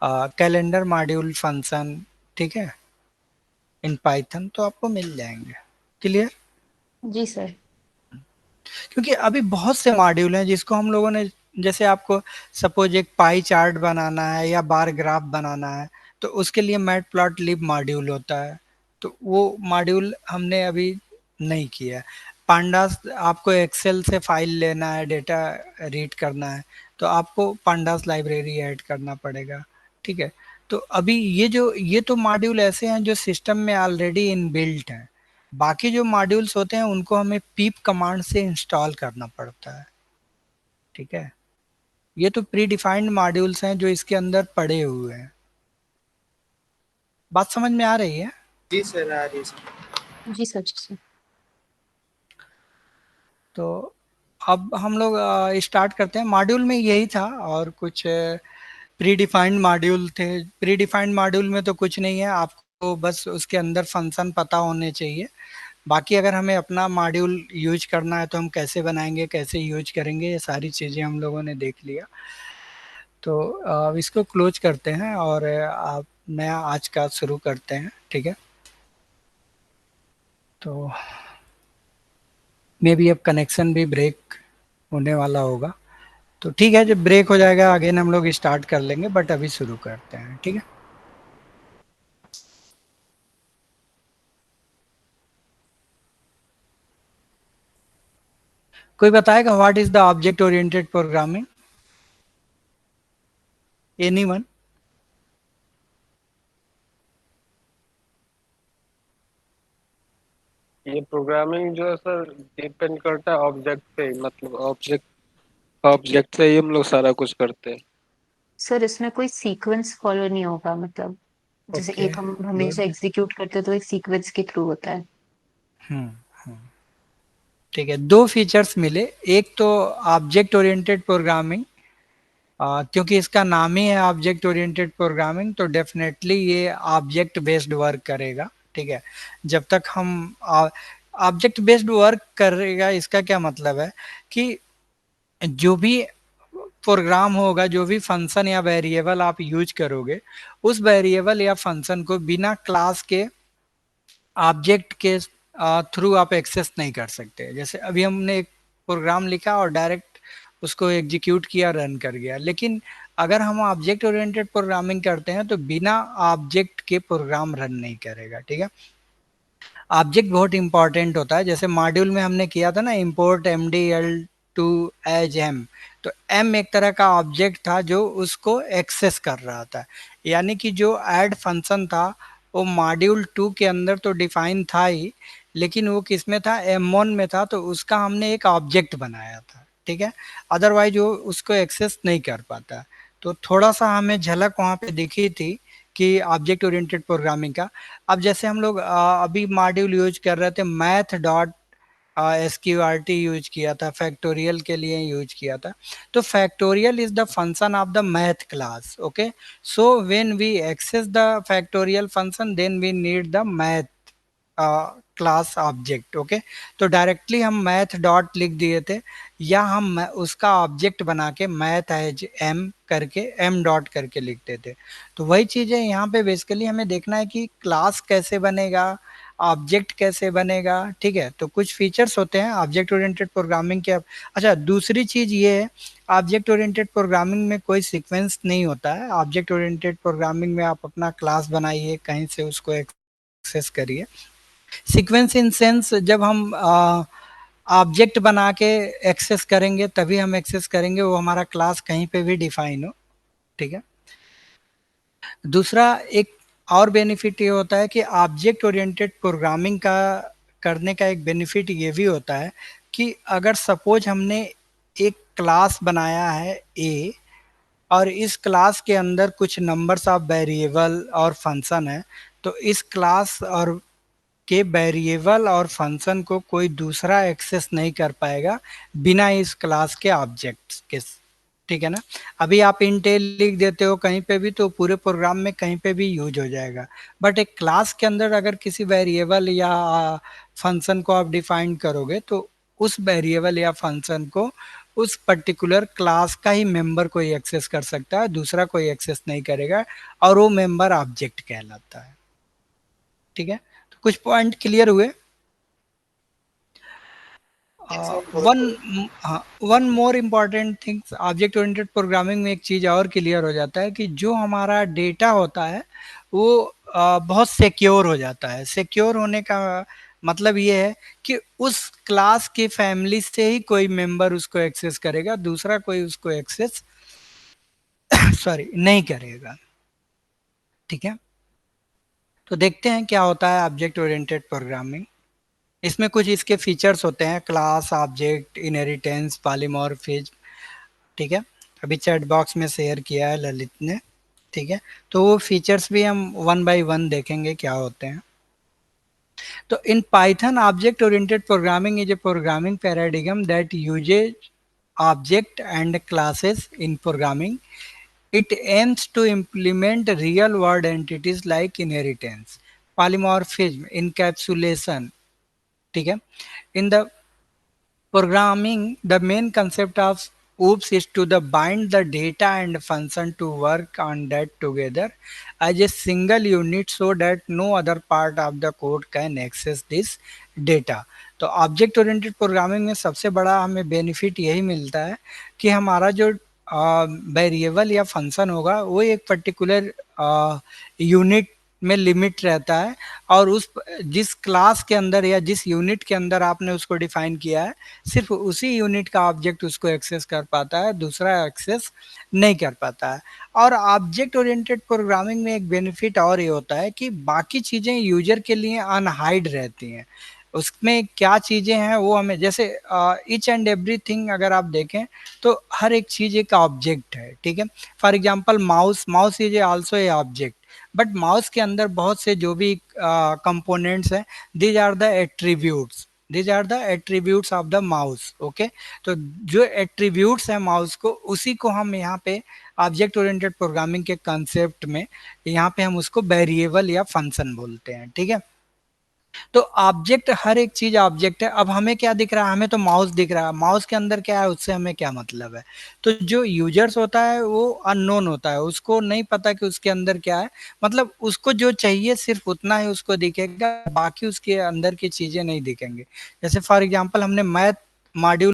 कैलेंडर मॉड्यूल फंक्शन, ठीक है, इन पाइथन, तो आपको मिल जाएंगे। क्लियर? जी सर। क्योंकि अभी बहुत से मॉड्यूल हैं जिसको हम लोगों ने, जैसे आपको सपोज एक पाई चार्ट बनाना है या बार ग्राफ बनाना है, तो उसके लिए मैट प्लॉट लिब मॉड्यूल होता है, तो वो मॉड्यूल हमने अभी नहीं किया है। पांडास, आपको एक्सेल से फाइल लेना है, डेटा रीड करना है, तो आपको पांडास लाइब्रेरी ऐड करना पड़ेगा, ठीक है। तो अभी ये तो मॉड्यूल ऐसे हैं जो सिस्टम में ऑलरेडी इनबिल्ट हैं। बाकी जो मॉड्यूल्स होते हैं उनको हमें पीप कमांड से इंस्टॉल करना पड़ता है, ठीक है। ये तो प्री डिफाइंड मॉड्यूल्स हैं जो इसके अंदर पड़े हुए हैं। बात समझ में आ रही है? जी सर आ रही है सर। जी सर। जी सर। तो अब हम लोग स्टार्ट करते हैं। मॉड्यूल में यही था, और कुछ प्री डिफाइंड मॉड्यूल थे। प्री डिफाइंड मॉड्यूल में तो कुछ नहीं है, आपको बस उसके अंदर फंक्शन पता होने चाहिए। बाकी अगर हमें अपना मॉड्यूल यूज करना है तो हम कैसे बनाएंगे, कैसे यूज करेंगे, ये सारी चीज़ें हम लोगों ने देख लिया। तो इसको क्लोज करते हैं और आप नया आज का शुरू करते हैं, ठीक है। तो मे बी अब कनेक्शन भी ब्रेक होने वाला होगा, तो ठीक है, जब ब्रेक हो जाएगा अगेन हम लोग स्टार्ट कर लेंगे, बट अभी शुरू करते हैं, ठीक है। कोई बताएगा what is the object oriented programming? Anyone? ये प्रोग्रामिंग जो है सर डिपेंड करता है ऑब्जेक्ट पे, मतलब ऑब्जेक्ट ऑब्जेक्ट से ही हम लोग सारा कुछ करते हैं। सर इसमें कोई सीक्वेंस फॉलो नहीं होगा, मतलब जैसे ओके, एक हम गुड। हमेशा एग्जीक्यूट करते हैं तो एक सीक्वेंस के थ्रू होता है। हम्म। ठीक है, दो फीचर्स मिले। एक तो ऑब्जेक्ट ओरिएंटेड प्रोग्रामिंग, क्योंकि इसका नाम ही है ऑब्जेक्ट ओरिएंटेड प्रोग्रामिंग, तो डेफिनेटली ये ऑब्जेक्ट बेस्ड वर्क करेगा। ठीक है, जब तक हम ऑब्जेक्ट बेस्ड वर्क करेगा, इसका क्या मतलब है कि जो भी प्रोग्राम होगा, जो भी फंक्शन या वेरिएबल आप यूज करोगे, उस वेरिएबल या फंक्शन को बिना क्लास के ऑब्जेक्ट के थ्रू आप एक्सेस नहीं कर सकते। जैसे अभी हमने एक प्रोग्राम लिखा और डायरेक्ट उसको एग्जीक्यूट किया, रन कर गया, लेकिन अगर हम ऑब्जेक्ट ओरिएंटेड प्रोग्रामिंग करते हैं तो बिना ऑब्जेक्ट के प्रोग्राम रन नहीं करेगा। ठीक है, ऑब्जेक्ट बहुत इंपॉर्टेंट होता है। जैसे मॉड्यूल में हमने किया था ना, import MDL to as m, तो एम एक तरह का ऑब्जेक्ट था जो उसको एक्सेस कर रहा था, यानी कि जो ऐड फंक्शन था वो मॉड्यूल 2 के अंदर तो डिफाइन था ही, लेकिन वो किस में था, M1 में था, तो उसका हमने एक ऑब्जेक्ट बनाया था। ठीक है, अदरवाइज वो उसको एक्सेस नहीं कर पाता। तो थोड़ा सा हमें झलक वहाँ पे दिखी थी कि ऑब्जेक्ट ओरिएंटेड प्रोग्रामिंग का। अब जैसे हम लोग अभी मॉड्यूल यूज कर रहे थे, मैथ डॉट SQRT यूज किया था, फैक्टोरियल के लिए यूज किया था। तो factorial is the function of the math class. Okay, so when we access the factorial function, then we need the math class object. Okay, तो डायरेक्टली हम math dot लिख दिए थे, या हम उसका ऑब्जेक्ट बना के मैथ एज एम करके एम डॉट करके लिखते थे। तो वही चीज़ है यहाँ पे, बेसिकली हमें देखना है कि क्लास कैसे बनेगा, ऑब्जेक्ट कैसे बनेगा। ठीक है, तो कुछ फीचर्स होते हैं ऑब्जेक्ट ओरिएंटेड प्रोग्रामिंग के। अच्छा, दूसरी चीज़ ये है, ऑब्जेक्ट ओरिएंटेड प्रोग्रामिंग में कोई सीक्वेंस नहीं होता है। ऑब्जेक्ट ओरिएंटेड प्रोग्रामिंग में आप अपना क्लास बनाइए, कहीं से उसको एक्सेस करिए। सीक्वेंस इन सेंस, जब हम ऑब्जेक्ट बना के एक्सेस करेंगे तभी हम एक्सेस करेंगे, वो हमारा क्लास कहीं पे भी डिफाइन हो। ठीक है, दूसरा एक और बेनिफिट ये होता है कि ऑब्जेक्ट ओरिएंटेड प्रोग्रामिंग का करने का एक बेनिफिट ये भी होता है कि अगर सपोज हमने एक क्लास बनाया है ए, और इस क्लास के अंदर कुछ नंबर्स ऑफ वेरिएबल और फंक्शन है, तो इस क्लास और के वेरिएबल और फंक्शन को कोई दूसरा एक्सेस नहीं कर पाएगा बिना इस क्लास के ऑब्जेक्ट्स के। ठीक है ना, अभी आप इंटेल लिख देते हो कहीं पे भी तो पूरे प्रोग्राम में कहीं पे भी यूज हो जाएगा, बट एक क्लास के अंदर अगर किसी वेरिएबल या फंक्शन को आप डिफाइन करोगे, तो उस वेरिएबल या फंक्शन को उस पर्टिकुलर क्लास का ही मेंबर कोई एक्सेस कर सकता है, दूसरा कोई एक्सेस नहीं करेगा, और वो मेंबर ऑब्जेक्ट कहलाता है। ठीक है, तो कुछ पॉइंट क्लियर हुए? One one more important things, object oriented programming में एक चीज़ और क्लियर हो जाता है कि जो हमारा डेटा होता है वो बहुत सिक्योर हो जाता है। सिक्योर होने का मतलब ये है कि उस क्लास की फैमिली से ही कोई मेंबर उसको एक्सेस करेगा, दूसरा कोई उसको एक्सेस सॉरी नहीं करेगा। ठीक है, तो देखते हैं क्या होता है ऑब्जेक्ट ओरिएंटेड प्रोग्रामिंग। इसमें कुछ इसके फीचर्स होते हैं, क्लास, ऑब्जेक्ट, इनहेरिटेंस, पॉलीमॉर्फिज्म। ठीक है, अभी चैट बॉक्स में शेयर किया है ललित ने। ठीक है, तो वो फीचर्स भी हम वन बाय वन देखेंगे क्या होते हैं। तो इन Python, object oriented programming is a programming paradigm that usage object and classes in programming. It aims to implement real world entities like inheritance, polymorphism, encapsulation. ठीक है, in the programming, the main concept of OOPS is to the bind the data and function to work on that together as a single unit so that no other part of the code can access this data. तो object oriented programming में सबसे बड़ा हमें benefit यही मिलता है कि हमारा जो वेरिएबल या फंक्शन होगा वो एक पर्टिकुलर यूनिट में लिमिट रहता है, और उस जिस क्लास के अंदर या जिस यूनिट के अंदर आपने उसको डिफाइन किया है, सिर्फ उसी यूनिट का ऑब्जेक्ट उसको एक्सेस कर पाता है, दूसरा एक्सेस नहीं कर पाता है। और ऑब्जेक्ट ओरिएंटेड प्रोग्रामिंग में एक बेनिफिट और ये होता है कि बाकी चीज़ें यूजर के लिए अनहाइड रहती हैं। उसमें क्या चीज़ें हैं वो हमें, जैसे ईच एंड एवरीथिंग अगर आप देखें तो हर एक चीज़ एक ऑब्जेक्ट है, ठीक है। For example mouse, mouse is also a object, but mouse के अंदर बहुत से जो भी कंपोनेंट्स हैं, these are the attributes, these are the attributes of the mouse, okay. तो जो एट्रीब्यूट्स हैं माउस को, उसी को हम यहाँ पे ऑब्जेक्ट ओरिएंटेड प्रोग्रामिंग के कंसेप्ट में यहाँ पे हम उसको वेरिएबल या फंक्शन बोलते हैं, ठीक है। तो ऑब्जेक्ट, हर एक चीज ऑब्जेक्ट है। अब हमें क्या दिख रहा है, हमें तो माउस दिख रहा है, माउस के अंदर क्या है उससे हमें क्या मतलब है। तो जो यूजर्स होता है वो अननोन होता है, उसको नहीं पता कि उसके अंदर क्या है, मतलब उसको जो चाहिए सिर्फ उतना ही उसको दिखेगा, बाकी उसके अंदर की चीजें नहीं दिखेंगे। जैसे फॉर एग्जाम्पल हमने मैथ मॉड्यूल,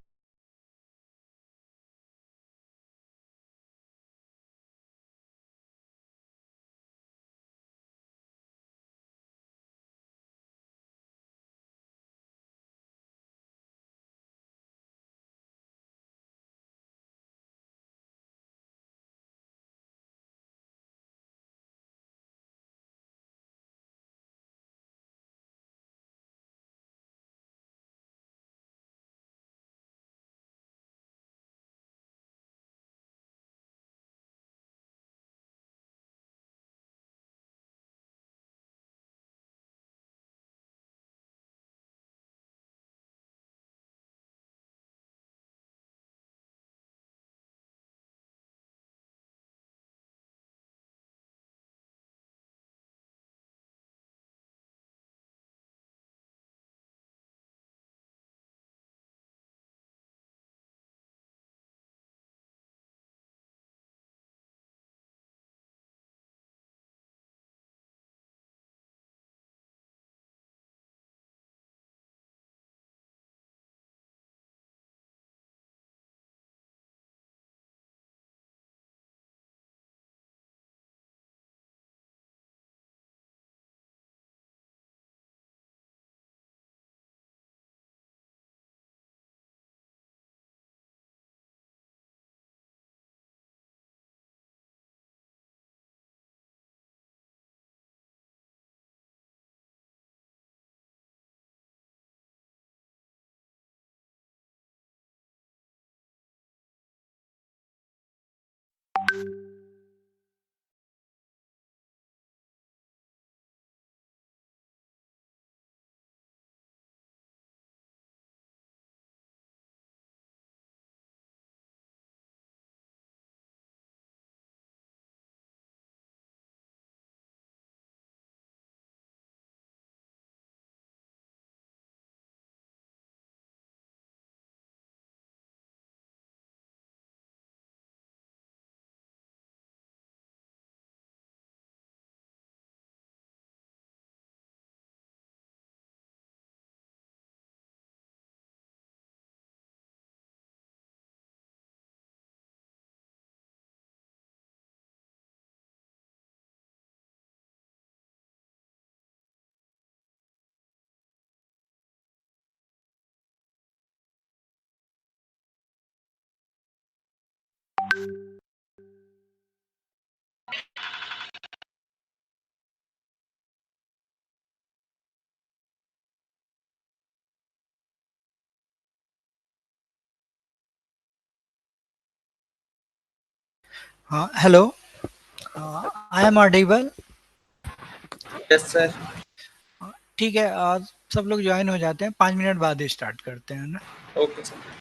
हाँ hello, I am audible. Yes sir. ठीक है, आज सब लोग ज्वाइन हो जाते हैं, 5 मिनट बाद ही स्टार्ट करते हैं ना। Okay sir.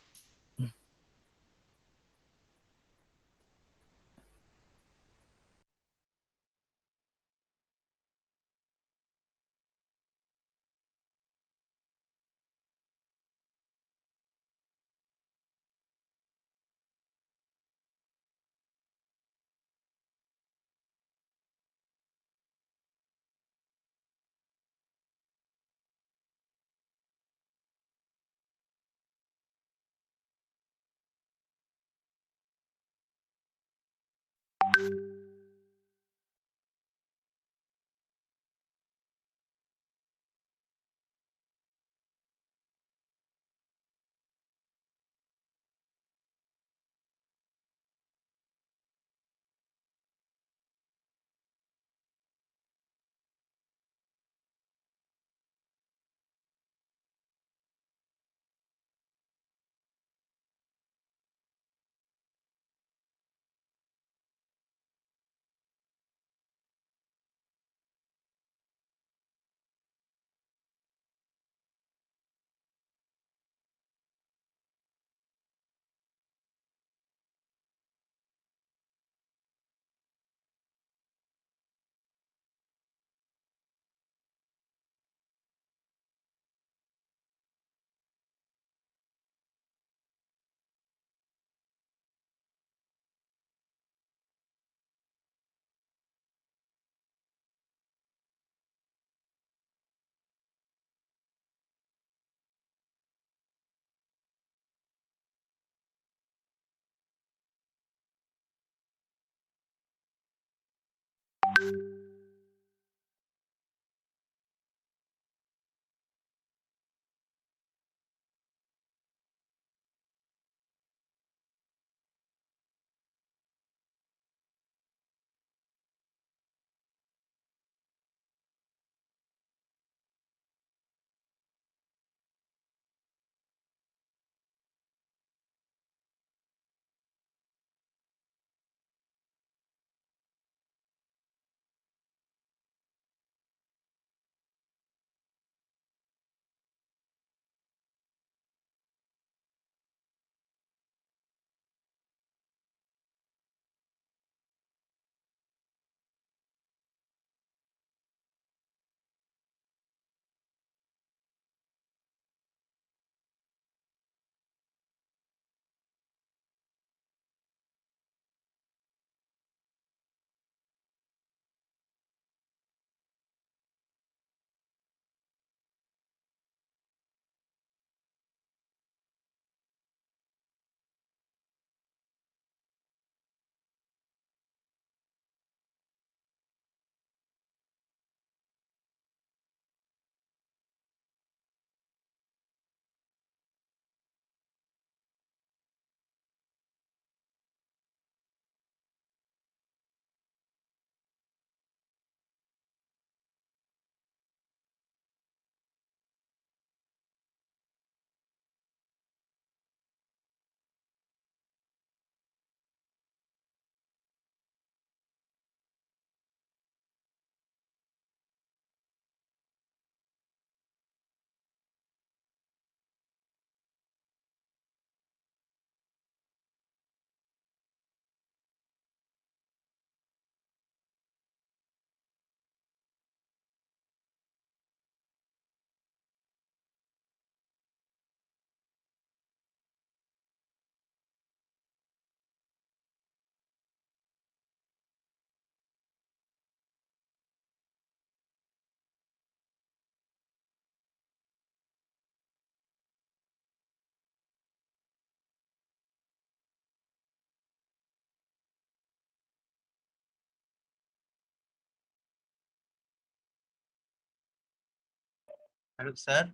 Hello sir.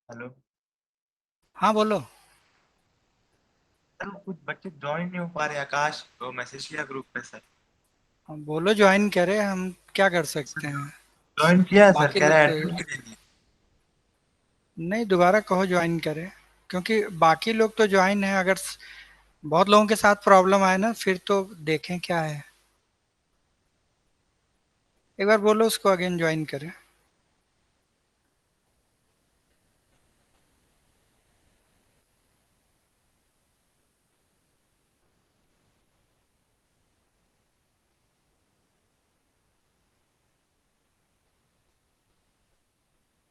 Hello हाँ बोलो। सर, कुछ बच्चे ज्वाइन नहीं हो पा रहे। आकाश को मैसेज किया ग्रुप पे सर। हाँ, बोलो ज्वाइन करे, हम क्या कर सकते हैं। ज्वाइन किया सर, बाकी कह लोग रहा है तो एडमिट के लिए। नहीं, दोबारा कहो ज्वाइन करे, क्योंकि बाकी लोग तो ज्वाइन है। अगर बहुत लोगों के साथ प्रॉब्लम आए ना, फिर तो देखें क्या है। एक बार बोलो उसको अगेन ज्वाइन करे।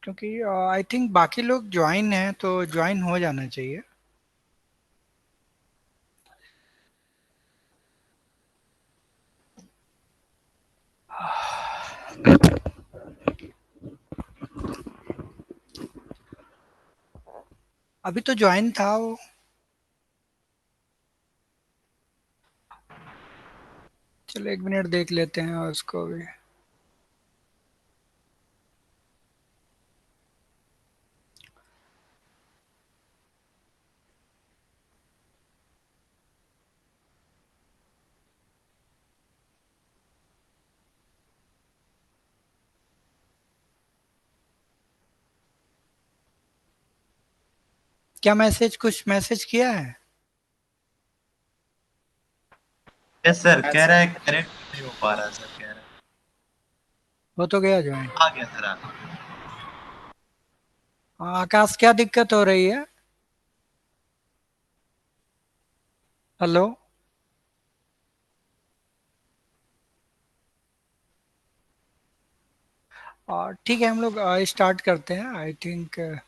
क्योंकि आई थिंक बाकी लोग ज्वाइन हैं तो ज्वाइन हो जाना चाहिए। अभी तो ज्वाइन था वो। चलो 1 मिनट देख लेते हैं उसको भी। क्या मैसेज, कुछ मैसेज किया है? यस सर, कह रहा है कनेक्ट नहीं हो पा रहा सर, कह रहा है। हो तो गया ज्वाइन। आ गया सर, आ गया। आकाश, क्या दिक्कत हो रही है? हेलो। ठीक है, हम लोग स्टार्ट करते हैं आई थिंक।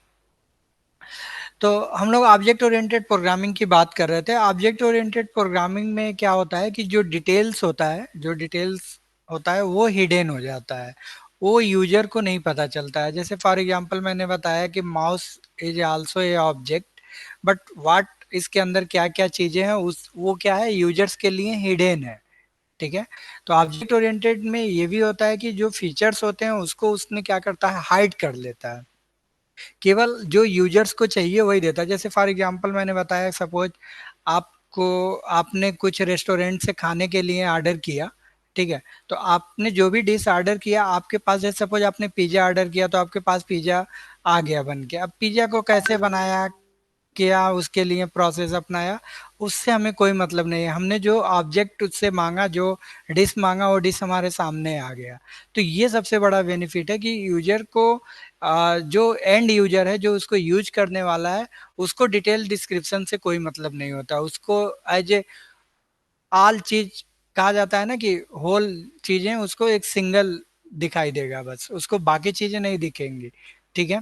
तो हम लोग ऑब्जेक्ट ओरिएंटेड प्रोग्रामिंग की बात कर रहे थे। ऑब्जेक्ट ओरिएंटेड प्रोग्रामिंग में क्या होता है कि जो डिटेल्स होता है वो हिडन हो जाता है, वो यूजर को नहीं पता चलता है। जैसे फॉर एग्जांपल मैंने बताया कि mouse is also a object, but what इसके अंदर क्या क्या चीजें हैं उस वो क्या है, यूजर्स के लिए हिडन है। ठीक है। तो ऑब्जेक्ट ओरिएंटेड में ये भी होता है कि जो फीचर्स होते हैं उसको उसने क्या करता है, हाइड कर लेता है। केवल जो यूजर्स को चाहिए वही देता है। जैसे फॉर एग्जांपल मैंने बताया, सपोज आपने कुछ रेस्टोरेंट से खाने के लिए ऑर्डर किया। ठीक है। तो आपने जो भी डिश ऑर्डर किया आपके पास, जैसे सपोज आपने पिज्ज़ा ऑर्डर किया तो आपके पास पिज्ज़ा आ गया बन के। अब पिज्ज़ा को कैसे बनाया, किया, उसके लिए प्रोसेस अपनाया, उससे हमें कोई मतलब नहीं है। हमने जो ऑब्जेक्ट उससे मांगा, जो डिश मांगा, वो डिश हमारे सामने आ गया। तो ये सबसे बड़ा बेनिफिट है कि यूजर को जो एंड यूजर है, जो उसको यूज करने वाला है, उसको डिटेल डिस्क्रिप्शन से कोई मतलब नहीं होता। उसको एज ए ऑल चीज कहा जाता है ना, कि होल चीजें उसको एक सिंगल दिखाई देगा, बस उसको बाकी चीजें नहीं दिखेंगी। ठीक है।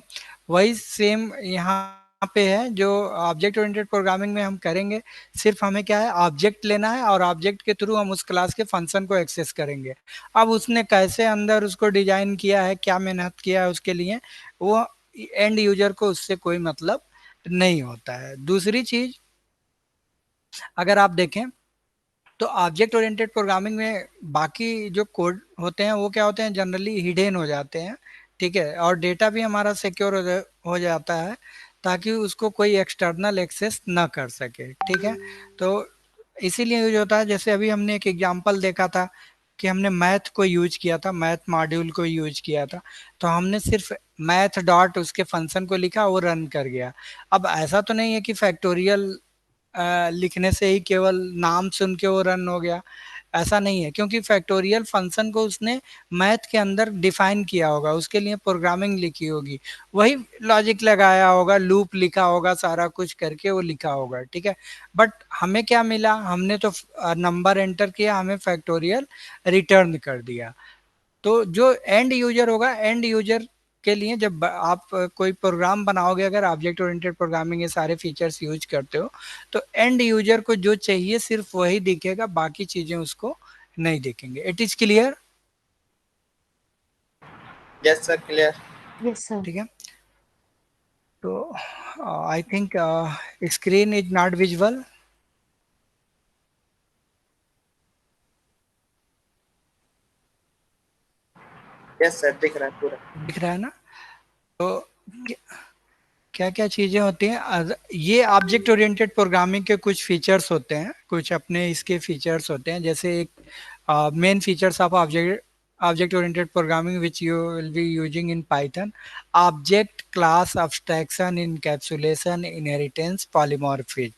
वही सेम यहाँ पे है जो ऑब्जेक्ट ओरिएंटेड प्रोग्रामिंग में हम करेंगे। सिर्फ हमें क्या है, ऑब्जेक्ट लेना है और ऑब्जेक्ट के थ्रू हम उस क्लास के फंक्शन को एक्सेस करेंगे। अब उसने कैसे अंदर उसको डिजाइन किया है, क्या मेहनत किया है उसके लिए, वो एंड यूजर को उससे कोई मतलब नहीं होता है। दूसरी चीज, अगर आप देखें तो ऑब्जेक्ट ओरिएंटेड प्रोग्रामिंग में बाकी जो कोड होते हैं वो क्या होते हैं, जनरली हिडन हो जाते हैं। ठीक है। और डेटा भी हमारा सिक्योर हो जाता है, ताकि उसको कोई एक्सटर्नल एक्सेस ना कर सके। ठीक है। तो इसीलिए यूज होता है। जैसे अभी हमने एक एग्जांपल देखा था कि हमने मैथ को यूज किया था, मैथ मॉड्यूल को यूज किया था। तो हमने सिर्फ मैथ डॉट उसके फंक्शन को लिखा, वो रन कर गया। अब ऐसा तो नहीं है कि फैक्टोरियल लिखने से ही केवल नाम सुन के वो रन हो गया। ऐसा नहीं है, क्योंकि फैक्टोरियल फंक्शन को उसने मैथ के अंदर डिफाइन किया होगा, उसके लिए प्रोग्रामिंग लिखी होगी, वही लॉजिक लगाया होगा, लूप लिखा होगा, सारा कुछ करके वो लिखा होगा। ठीक है। बट हमें क्या मिला, हमने तो नंबर एंटर किया, हमें फैक्टोरियल रिटर्न कर दिया। तो जो एंड यूजर होगा, एंड यूजर के लिए जब आप कोई प्रोग्राम बनाओगे, अगर ऑब्जेक्ट ओरिएंटेड प्रोग्रामिंग ये सारे फीचर्स यूज करते हो, तो एंड यूजर को जो चाहिए सिर्फ वही दिखेगा, बाकी चीजें उसको नहीं दिखेंगे। It is clear? Yes sir, clear. Yes sir. ठीक है। तो I think screen is not visible. Yes sir, दिख रहा है पूरा। दिख रहा है ना? तो क्या क्या चीजें होती हैं ये ऑब्जेक्ट ओरिएंटेड प्रोग्रामिंग के कुछ फीचर्स होते हैं, कुछ अपने इसके फीचर्स होते हैं। जैसे एक main features of object oriented programming which you will be using in Python: object, class, abstraction, encapsulation, inheritance, polymorphism.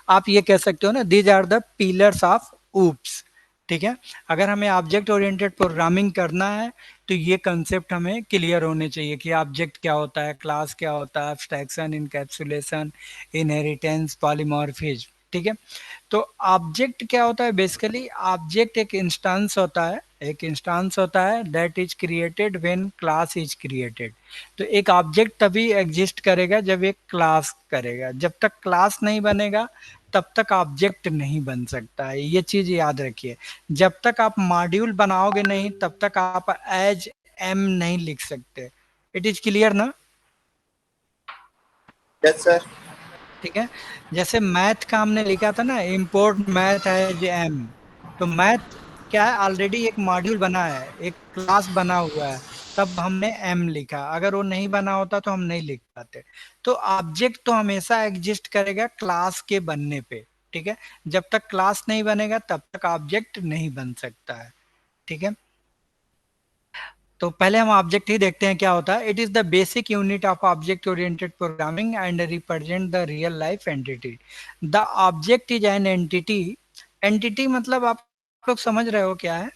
आप ये कह सकते हो ना, these are the pillars of OOPs. ठीक है, अगर हमें ऑब्जेक्ट ओरिएंटेड प्रोग्रामिंग करना है तो ये कंसेप्ट हमें क्लियर होने चाहिए कि ऑब्जेक्ट क्या होता है, क्लास क्या होता है, एब्स्ट्रैक्शन, इनकैप्सुलेशन, इनहेरिटेंस, पॉलीमॉर्फिज्म। ठीक है, तो ऑब्जेक्ट क्या होता है? बेसिकली ऑब्जेक्ट एक इंस्टेंस होता है, एक इंस्टेंस होता है that is created when class is created. तो एक ऑब्जेक्ट तभी एग्जिस्ट करेगा जब एक क्लास करेगा। जब तक क्लास नहीं बनेगा तब तक ऑब्जेक्ट नहीं बन सकता है, ये चीज याद रखिए। जब तक आप मॉड्यूल बनाओगे नहीं तब तक आप एज एम नहीं लिख सकते। इट इज क्लियर ना? Yes sir. ठीक है, जैसे मैथ का हमने लिखा था ना, इम्पोर्ट मैथ एज एम। तो मैथ क्या है? ऑलरेडी एक मॉड्यूल बना है, एक क्लास बना हुआ है, तब हमने एम लिखा। अगर वो नहीं बना होता तो हम नहीं लिख पाते। तो ऑब्जेक्ट तो हमेशा एग्जिस्ट करेगा क्लास के बनने पे। ठीक है, जब तक क्लास नहीं बनेगा तब तक ऑब्जेक्ट नहीं बन सकता है। ठीक है, तो पहले हम ऑब्जेक्ट ही देखते हैं क्या होता है। It is the basic unit of object oriented programming and represent the real life entity. The object is an entity. Entity मतलब आप लोग समझ रहे हो क्या है?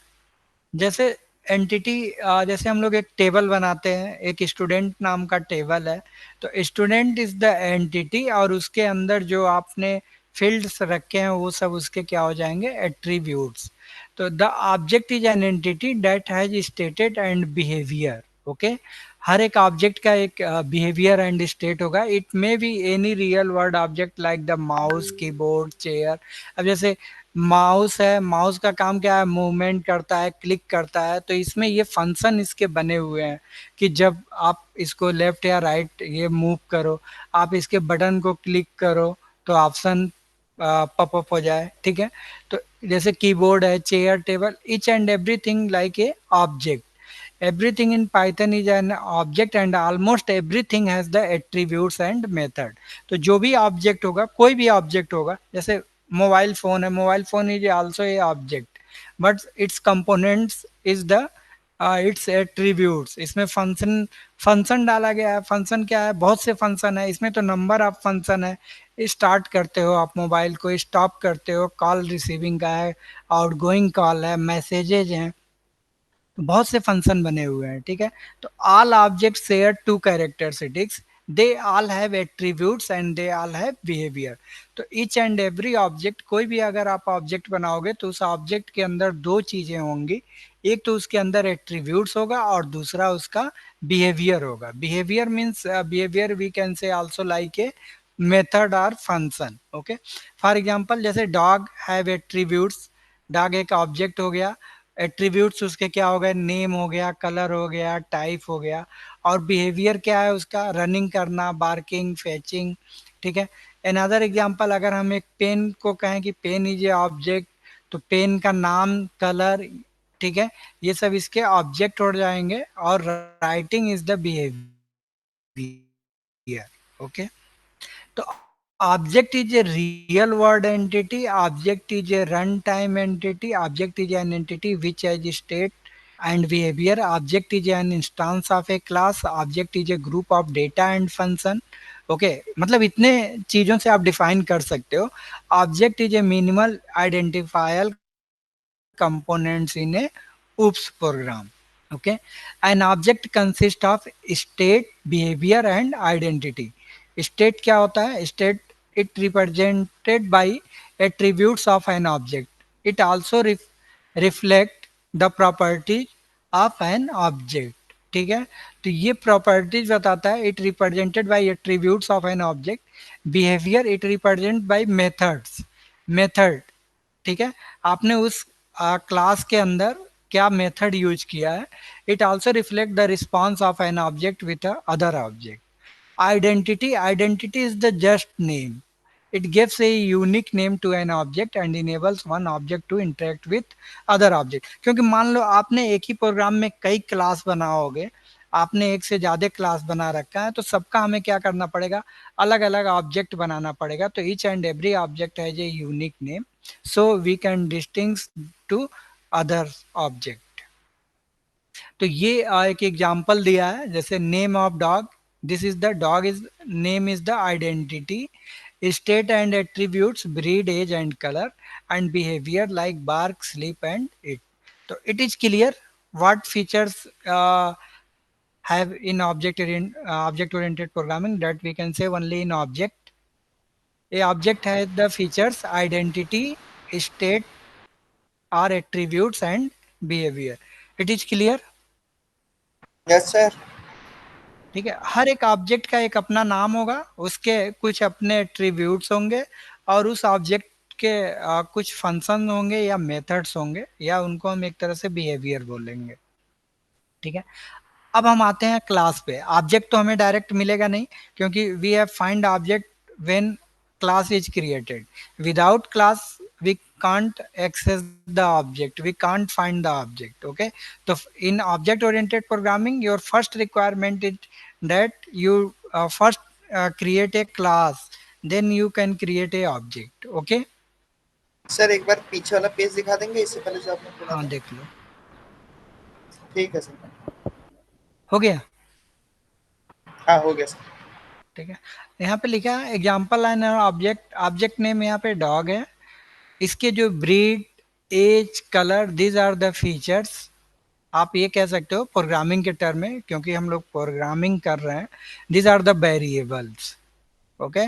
जैसे एंटिटी, जैसे हम लोग एक टेबल बनाते हैं, एक स्टूडेंट नाम का टेबल है, तो स्टूडेंट इज द एंटिटी और उसके अंदर जो आपने फील्ड्स रखे हैं वो सब उसके क्या हो जाएंगे? एट्रीब्यूट्स। तो the object is an entity that has stated and behaviour. Okay, हर एक ऑब्जेक्ट का एक बिहेवियर एंड स्टेट होगा। It may be any real world object like the mouse, keyboard, chair. अब जैसे माउस है, माउस का काम क्या है? मूवमेंट करता है, क्लिक करता है। तो इसमें ये फंक्शन इसके बने हुए हैं कि जब आप इसको लेफ्ट या राइट ये मूव करो, आप इसके बटन को क्लिक करो तो ऑप्शन पॉपअप हो जाए। ठीक है, तो जैसे कीबोर्ड है, chair, table, each and everything like a object. Everything in Python is an object and almost everything has the attributes and method। तो जो भी ऑब्जेक्ट होगा, कोई भी ऑब्जेक्ट होगा, जैसे मोबाइल फोन है, mobile phone is also a object, but it's components is the it's attributes. इसमें फंक्शन फंक्शन डाला गया है। फंक्शन क्या है? बहुत से फंक्शन है इसमें, तो नंबर ऑफ फंक्शन है। स्टार्ट करते हो आप मोबाइल को, स्टॉप करते हो, कॉल रिसीविंग का है, आउटगोइंग कॉल है, मैसेजेज हैं, बहुत से फंक्शन बने हुए हैं। ठीक है, तो all object share to characteristics, they all have attributes and they all have behaviour. तो ईच एंड एवरी ऑब्जेक्ट, कोई भी अगर आप ऑब्जेक्ट बनाओगे तो उस ऑब्जेक्ट के अंदर दो चीजें होंगी। एक तो उसके अंदर एट्रीब्यूट्स होगा और दूसरा उसका बिहेवियर होगा। Behaviour means, behaviour we can say also like a method और फंक्शन। ओके, फॉर एग्जांपल जैसे डॉग हैव एट्रीब्यूट्स, डॉग एक ऑब्जेक्ट हो गया। एट्रीब्यूट्स उसके क्या हो गए? नेम हो गया, कलर हो गया, टाइप हो गया। और बिहेवियर क्या है उसका? रनिंग करना, बार्किंग, फेचिंग। ठीक है, अनदर एग्जांपल, अगर हम एक पेन को कहें कि पेन इज ए ऑब्जेक्ट, तो पेन का नाम, कलर, ठीक है, ये सब इसके ऑब्जेक्ट हो जाएंगे। और writing is the behaviour. Okay, तो object is a real world entity, object is a runtime entity, object is an entity which has state and behavior, object is an instance of a class, object is a group of data and function। Okay, मतलब इतने चीजों से आप define कर सकते हो। Object is a minimal identifier components in a OOPS program। Okay, an object consists of state, behavior and identity। State क्या होता है? State, it represented by attributes of an object। It also reflect the properties of an object। ठीक है, तो ये properties बताता है। It represented by attributes of an object. Behaviour it represent by methods, method. ठीक है, आपने उस क्लास के अंदर क्या मेथड यूज किया है। It also reflect the response of an object with other object. Identity, identity is the just name. It gives a unique name to an object and enables one object to interact with other object. क्योंकि मान लो आपने एक ही programme में कई class बनाओगे, आपने एक से ज्यादा क्लास बना रखा है, तो सबका हमें क्या करना पड़ेगा, अलग अलग ऑब्जेक्ट बनाना पड़ेगा. तो each and every object has a unique name, so we can distinguish to other object. तो ये एक एग्जांपल दिया है, जैसे name of dog, this is the dog is name is the identity, state and attributes, breed, age and color, and behavior like bark, sleep and eat. So it is clear what features have in object oriented programming, that we can say only in object. A object has the features identity, state or attributes and behavior. It is clear. Yes sir. ठीक है, हर एक object का एक अपना नाम होगा, उसके कुछ अपने एट्रीब्यूट्स होंगे और उस ऑब्जेक्ट के कुछ फंक्शन होंगे या मेथड्स होंगे, या उनको हम एक तरह से बिहेवियर बोलेंगे. ठीक है, अब हम आते हैं क्लास पे. ऑब्जेक्ट तो हमें डायरेक्ट मिलेगा नहीं, क्योंकि we have find object when class is created. Without class we can't access the object, we can't find the object. Okay, so in object oriented programming, your first requirement is that you first create a class, then you can create a object. Okay, sir एक बार पीछे वाला page दिखा देंगे इससे पहले जो आपने खोला हाँ था? देख लो. ठीक है सर. हो गया. हाँ हो गया सर. ठीक है, यहाँ पे लिखा है example and object. Object name यहाँ पे डॉग है. इसके जो breed, age, colour, these are the features. आप ये कह सकते हो प्रोग्रामिंग के टर्म में, क्योंकि हम लोग प्रोग्रामिंग कर रहे हैं. These are the variables. Okay,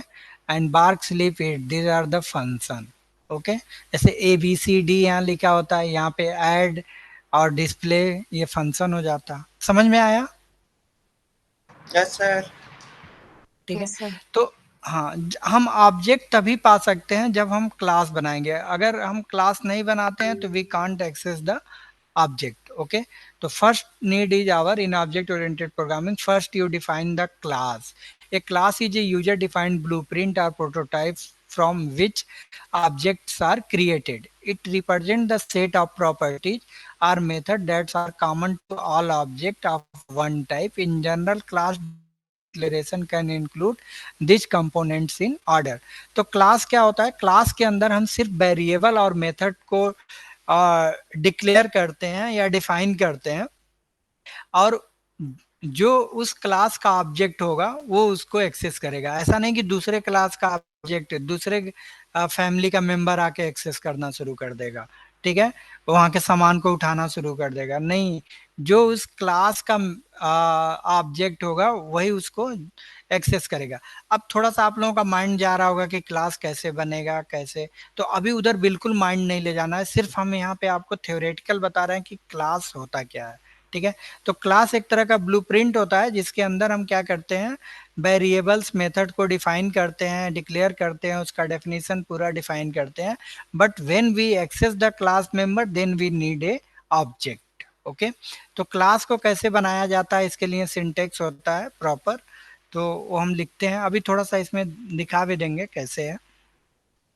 and bark, sleep, eat, these are the function. Okay, जैसे ए बी सी डी यहाँ लिखा होता है, यहाँ पे ऐड और डिस्प्ले ये फंक्शन हो जाता. समझ में आया? Yes sir. ठीक है, Yes, sir. तो हाँ, हम ऑब्जेक्ट तभी पा सकते हैं जब हम क्लास बनाएंगे. अगर हम क्लास नहीं बनाते हैं तो we can't access the object. Okay, तो first need is our in object oriented programming, first you define the class. A class is a user defined blueprint or prototype from which objects are created. It represents the set of properties or methods that are common to all objects of one type. In general, class declaration can include these components in order. तो class क्या होता है? Class के अंदर हम सिर्फ variable और method को डिक्लेयर करते हैं या डिफाइन करते हैं, और जो उस क्लास का ऑब्जेक्ट होगा वो उसको एक्सेस करेगा. ऐसा नहीं कि दूसरे क्लास का ऑब्जेक्ट दूसरे फैमिली का मेंबर आके एक्सेस करना शुरू कर देगा. ठीक है, वहां के सामान को उठाना शुरू कर देगा. नहीं, जो उस क्लास का ऑब्जेक्ट होगा वही उसको एक्सेस करेगा. अब थोड़ा सा आप लोगों का माइंड जा रहा होगा कि क्लास कैसे बनेगा, कैसे. तो अभी उधर बिल्कुल माइंड नहीं ले जाना है, सिर्फ हम यहाँ पे आपको थ्योरेटिकल बता रहे हैं कि क्लास होता क्या है. ठीक है, तो क्लास एक तरह का ब्लूप्रिंट होता है जिसके अंदर हम क्या करते हैं, वेरिएबल्स मेथड को डिफाइन करते हैं, डिक्लेयर करते हैं, उसका डेफिनेशन पूरा डिफाइन करते हैं. But when we access the class member then we need a object. Okay, तो क्लास को कैसे बनाया जाता है, इसके लिए सिंटेक्स होता है प्रॉपर, तो वो हम लिखते हैं. अभी थोड़ा सा इसमें दिखा भी देंगे कैसे है.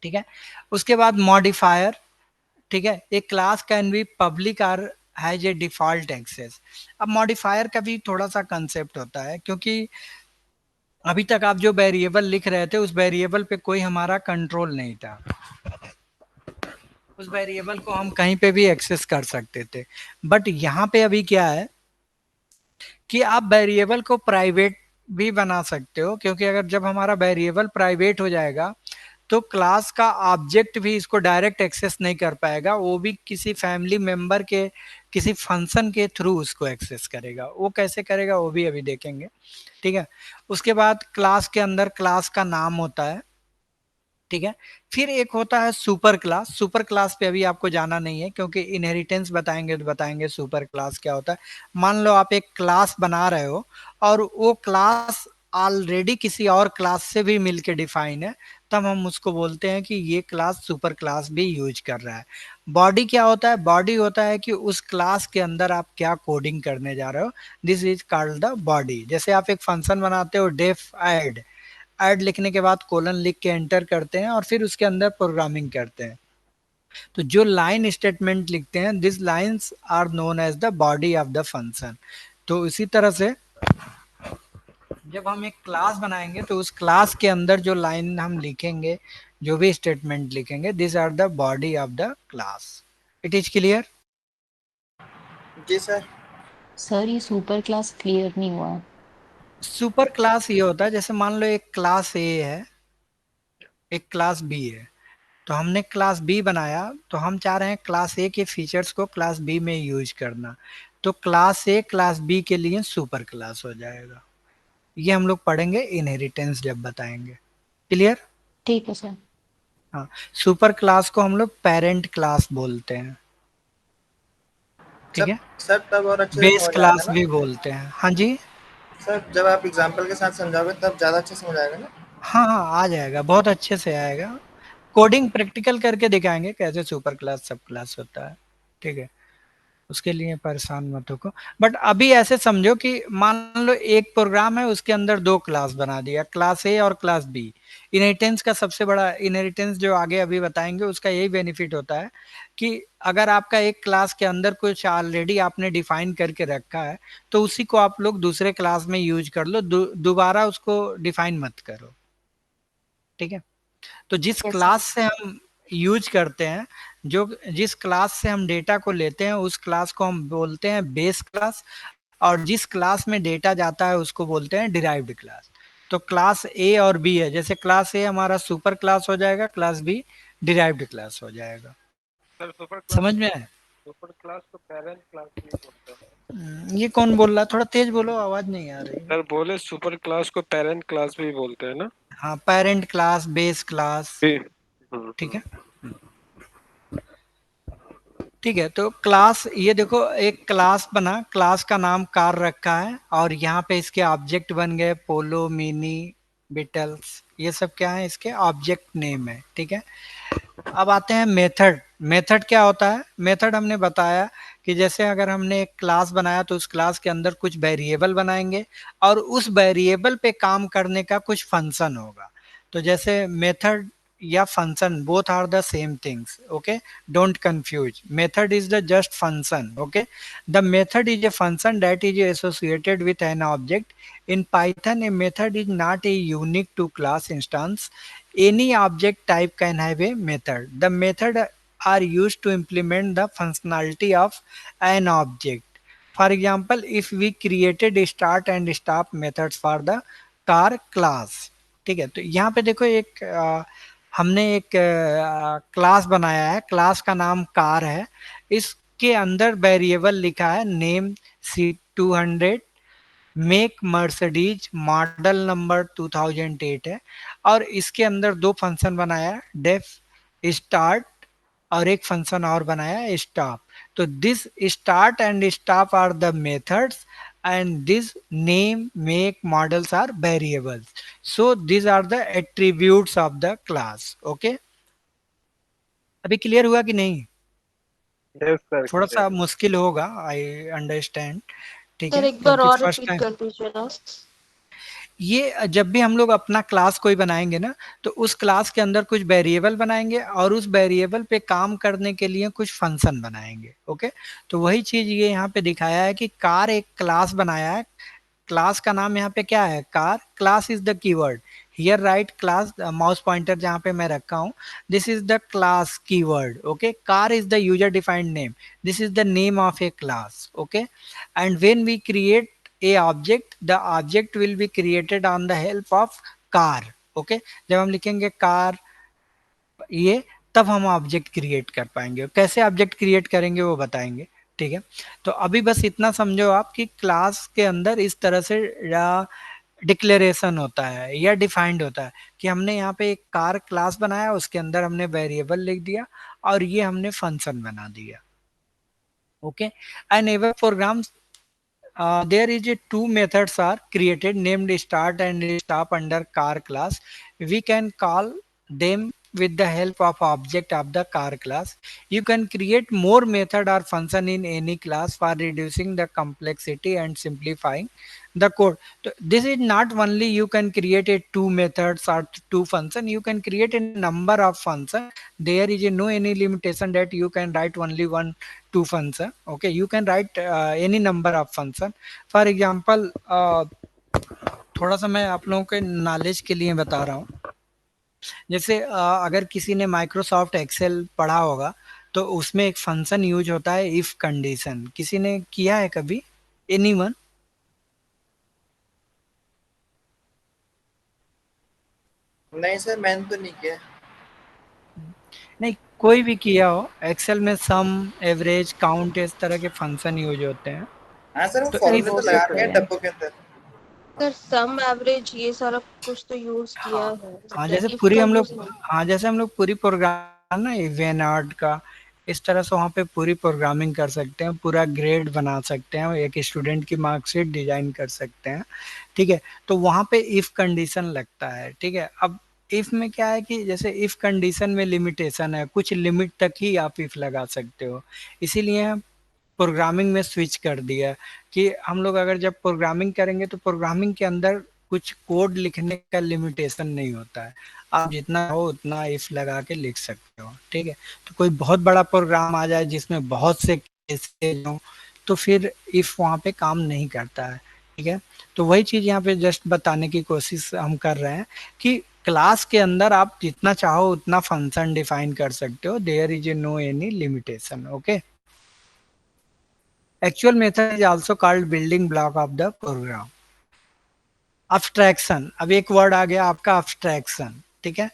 ठीक है, उसके बाद मॉडिफायर. ठीक है, एक क्लास कैन बी पब्लिक और हैज ए डिफॉल्ट एक्सेस. अब मॉडिफायर का भी थोड़ा सा कंसेप्ट होता है, क्योंकि अभी तक आप जो वेरिएबल लिख रहे थे उस वेरिएबल पे कोई हमारा कंट्रोल नहीं था. उस वेरिएबल को हम कहीं पे भी एक्सेस कर सकते थे. बट यहाँ पे अभी क्या है कि आप वेरिएबल को प्राइवेट भी बना सकते हो, क्योंकि अगर जब हमारा वेरिएबल प्राइवेट हो जाएगा तो क्लास का ऑब्जेक्ट भी इसको डायरेक्ट एक्सेस नहीं कर पाएगा, वो भी किसी फैमिली मेंबर के किसी फंक्शन के थ्रू उसको एक्सेस करेगा. वो कैसे करेगा वो भी अभी देखेंगे. ठीक है, उसके बाद क्लास के अंदर क्लास का नाम होता है. ठीक है, फिर एक होता है सुपर क्लास. सुपर क्लास पे अभी आपको जाना नहीं है, क्योंकि इनहेरिटेंस बताएंगे तो बताएंगे सुपर क्लास क्या होता है. मान लो आप एक क्लास बना रहे हो और वो क्लास ऑलरेडी किसी और क्लास से भी मिलके डिफाइन है, तब हम उसको बोलते हैं कि ये क्लास सुपर क्लास भी यूज कर रहा है. बॉडी क्या होता है? बॉडी होता है कि उस क्लास के अंदर आप क्या कोडिंग करने जा रहे हो, this is called the body. जैसे आप एक फंक्शन बनाते हो डेफ ऐड, ऐड लिखने के बाद कोलन लिख के एंटर करते हैं और फिर उसके अंदर प्रोग्रामिंग करते हैं। तो जो लाइन स्टेटमेंट लिखते हैं, this lines are known as the body of the function. तो इसी तरह से जब हम एक क्लास बनाएंगे तो उस क्लास के अंदर जो लाइन हम लिखेंगे, जो भी स्टेटमेंट लिखेंगे, this are the body of the class. It is clear? जी सर। सर ये सुपर क्लास क्लियर नहीं हुआ। सुपर क्लास ये होता है, जैसे मान लो एक क्लास ए है, एक क्लास बी है, तो हमने क्लास बी बनाया, तो हम चाह रहे हैं क्लास ए के फीचर्स को क्लास बी में यूज करना, तो क्लास ए क्लास बी के लिए सुपर क्लास हो जाएगा। ये हम लोग पढ़ेंगे इनहेरिटेंस जब बताएंगे। क्लियर? ठीक है सर। हाँ, सुपर क्लास को हम लोग पेरेंट क्लास बोलते हैं, ठीक सर है। सर तब और अच्छे से बेस समझ आएगा क्लास ना भी बोलते हैं। हाँ जी। सर, जब आप एग्जांपल के साथ समझाओगे तब ज़्यादा अच्छे समझ आएगा ना। हाँ हाँ, आ जाएगा, बहुत अच्छे से आएगा। कोडिंग प्रैक्टिकल करके दिखाएंगे कैसे सुपर क्लास सब क्लास होता है, ठीक है। उसके लिए परेशान मत हो। बट अभी ऐसे समझो कि मान लो एक प्रोग्राम है, उसके अंदर दो क्लास बना दिया, क्लास ए और क्लास बी। इनहेरिटेंस का सबसे बड़ा इनहेरिटेंस जो आगे अभी बताएंगे उसका यही बेनिफिट होता है कि अगर आपका एक क्लास के अंदर कुछ ऑलरेडी आपने डिफाइन करके रखा है, तो उसी को आप लोग दूसरे क्लास में यूज कर लो, दोबारा उसको डिफाइन मत करो, ठीक है। तो जिस यस सर। क्लास से हम यूज करते हैं, जो जिस क्लास से हम डेटा को लेते हैं, उस क्लास को हम बोलते हैं बेस क्लास, और जिस क्लास में डेटा जाता है उसको बोलते हैं डिराइव्ड क्लास। तो क्लास ए और बी है, जैसे क्लास ए हमारा सुपर क्लास हो जाएगा, क्लास बी डिराइव्ड क्लास हो जाएगा। सर समझ में आया? सुपर क्लास को पेरेंट क्लास भी बोलते हैं। ये कौन बोल रहा है? थोड़ा तेज बोलो, आवाज नहीं आ रही। सर बोले सुपर क्लास को पेरेंट क्लास भी बोलते हैं ना। हाँ, पेरेंट क्लास, बेस क्लास, जी। ठीक है। ठीक है, तो क्लास, ये देखो एक क्लास बना, क्लास का नाम कार रखा है, और यहाँ पे इसके ऑब्जेक्ट बन गए पोलो, मिनी, बिटल्स, ये सब क्या है, इसके ऑब्जेक्ट नेम है, ठीक है। अब आते हैं मेथड। मेथड क्या होता है? मेथड हमने बताया कि जैसे अगर हमने एक क्लास बनाया तो उस क्लास के अंदर कुछ वेरिएबल बनाएंगे और उस वेरिएबल पे काम करने का कुछ फंक्शन होगा। तो जैसे मेथड या function, both are the same things, okay, don't confuse. Method is the just function, okay. The method is a function that is associated with an object. In Python, a method is not a unique to class instance. Any object type can have a method. The method are used to implement the functionality of an object. For example, if we created start and stop methods for the car class, ठीक है। तो यहाँ पे देखो एक हमने एक class बनाया है, क्लास का नाम कार है, इसके अंदर वेरिएबल लिखा है name C200, make Mercedes, model number 2008 है, और इसके अंदर दो फंक्शन बनाया, डेफ स्टार्ट, और एक फंक्शन और बनाया स्टॉप। तो this start and stop are the methods and this name, make, models are variables. So this are the attributes of the class, okay. अभी क्लियर हुआ कि नहीं? यस सर थोड़ा क्लियर। सा मुश्किल होगा, आई अंडरस्टैंड, ठीक सर है, एक बार क्योंकि और फर्स्ट रिपीट टाइम। कर दीजिए ना। ये जब भी हम लोग अपना क्लास कोई बनाएंगे ना, तो उस क्लास के अंदर कुछ वेरिएबल बनाएंगे और उस वेरिएबल पे काम करने के लिए कुछ फंक्शन बनाएंगे, ओके। तो वही चीज ये यहाँ पे दिखाया है कि कार एक क्लास बनाया है, क्लास का नाम यहाँ पे क्या है, car. Class is the keyword, here right class, mouse pointer जहाँ पे मैं रखा हूँ, this is the class keyword, okay. Car is the user defined name, this is the name of a class, okay. And when we create a object, the object will be created on the help of car, okay। जब हम लिखेंगे car ये, तब हम object create कर पाएंगे। कैसे object create करेंगे वो बताएंगे, ठीक है। तो अभी बस इतना समझो आप कि क्लास के अंदर इस तरह से डिक्लेरेशन होता है या डिफाइंड होता है कि हमने यहाँ पे एक कार क्लास बनाया, उसके अंदर हमने वेरिएबल लिख दिया और ये हमने फंक्शन बना दिया, okay. And ever program, there is a two methods are created named start and stop under car class. We can call them with the help of object of the car class. You can create more method or function in any class for reducing the complexity and simplifying the code. So this is not only you can create a two methods or two function, you can create a number of function. There is no any limitation that you can write only one two function. Okay, you can write any number of function. For example, थोड़ा सा मैं आप लोगों के knowledge के लिए बता रहा हूँ। जैसे अगर किसी ने माइक्रोसॉफ्ट एक्सेल पढ़ा होगा तो उसमें एक फंक्शन यूज होता है इफ कंडीशन। किसी ने किया है कभी? एनीवन? नहीं सर, मैंने तो नहीं किया। नहीं, कोई भी किया हो। एक्सेल में सम, एवरेज, काउंट इस तरह के फंक्शन यूज होते हैं। हाँ सर, वो तो फॉर्मूले इफ तो लगा के डब्बों के अंदर। सर सम एवरेज ये सारा कुछ तो यूज किया हाँ, है, हाँ, मतलब जैसे if पूरी का हम लोग, यूज नहीं। हाँ जैसे हम लोग पूरी प्रोग्राम ना वेनार्ड का, इस तरह से वहाँ पे पूरी प्रोग्रामिंग कर सकते हैं, पूरा ग्रेड बना सकते हैं, एक स्टूडेंट की मार्कशीट डिजाइन कर सकते हैं। ठीक है, तो वहाँ पे इफ कंडीशन लगता है। ठीक है, अब इफ में क्या है कि जैसे इफ कंडीशन में लिमिटेशन है, कुछ लिमिट तक ही आप इफ लगा सकते हो। इसीलिए प्रोग्रामिंग में स्विच कर दिया कि हम लोग अगर जब प्रोग्रामिंग करेंगे तो प्रोग्रामिंग के अंदर कुछ कोड लिखने का लिमिटेशन नहीं होता है। आप जितना हो उतना इफ लगा के लिख सकते हो। ठीक है, तो कोई बहुत बड़ा प्रोग्राम आ जाए जिसमें बहुत से केसेज हो तो फिर इफ वहाँ पे काम नहीं करता है। ठीक है, तो वही चीज यहाँ पे जस्ट बताने की कोशिश हम कर रहे हैं कि क्लास के अंदर आप जितना चाहो उतना फंक्शन डिफाइन कर सकते हो। There is a no any limitation. Okay, actual method is also called building block of the program. abstraction, अब एक वर्ड आ गया आपका abstraction। ठीक है,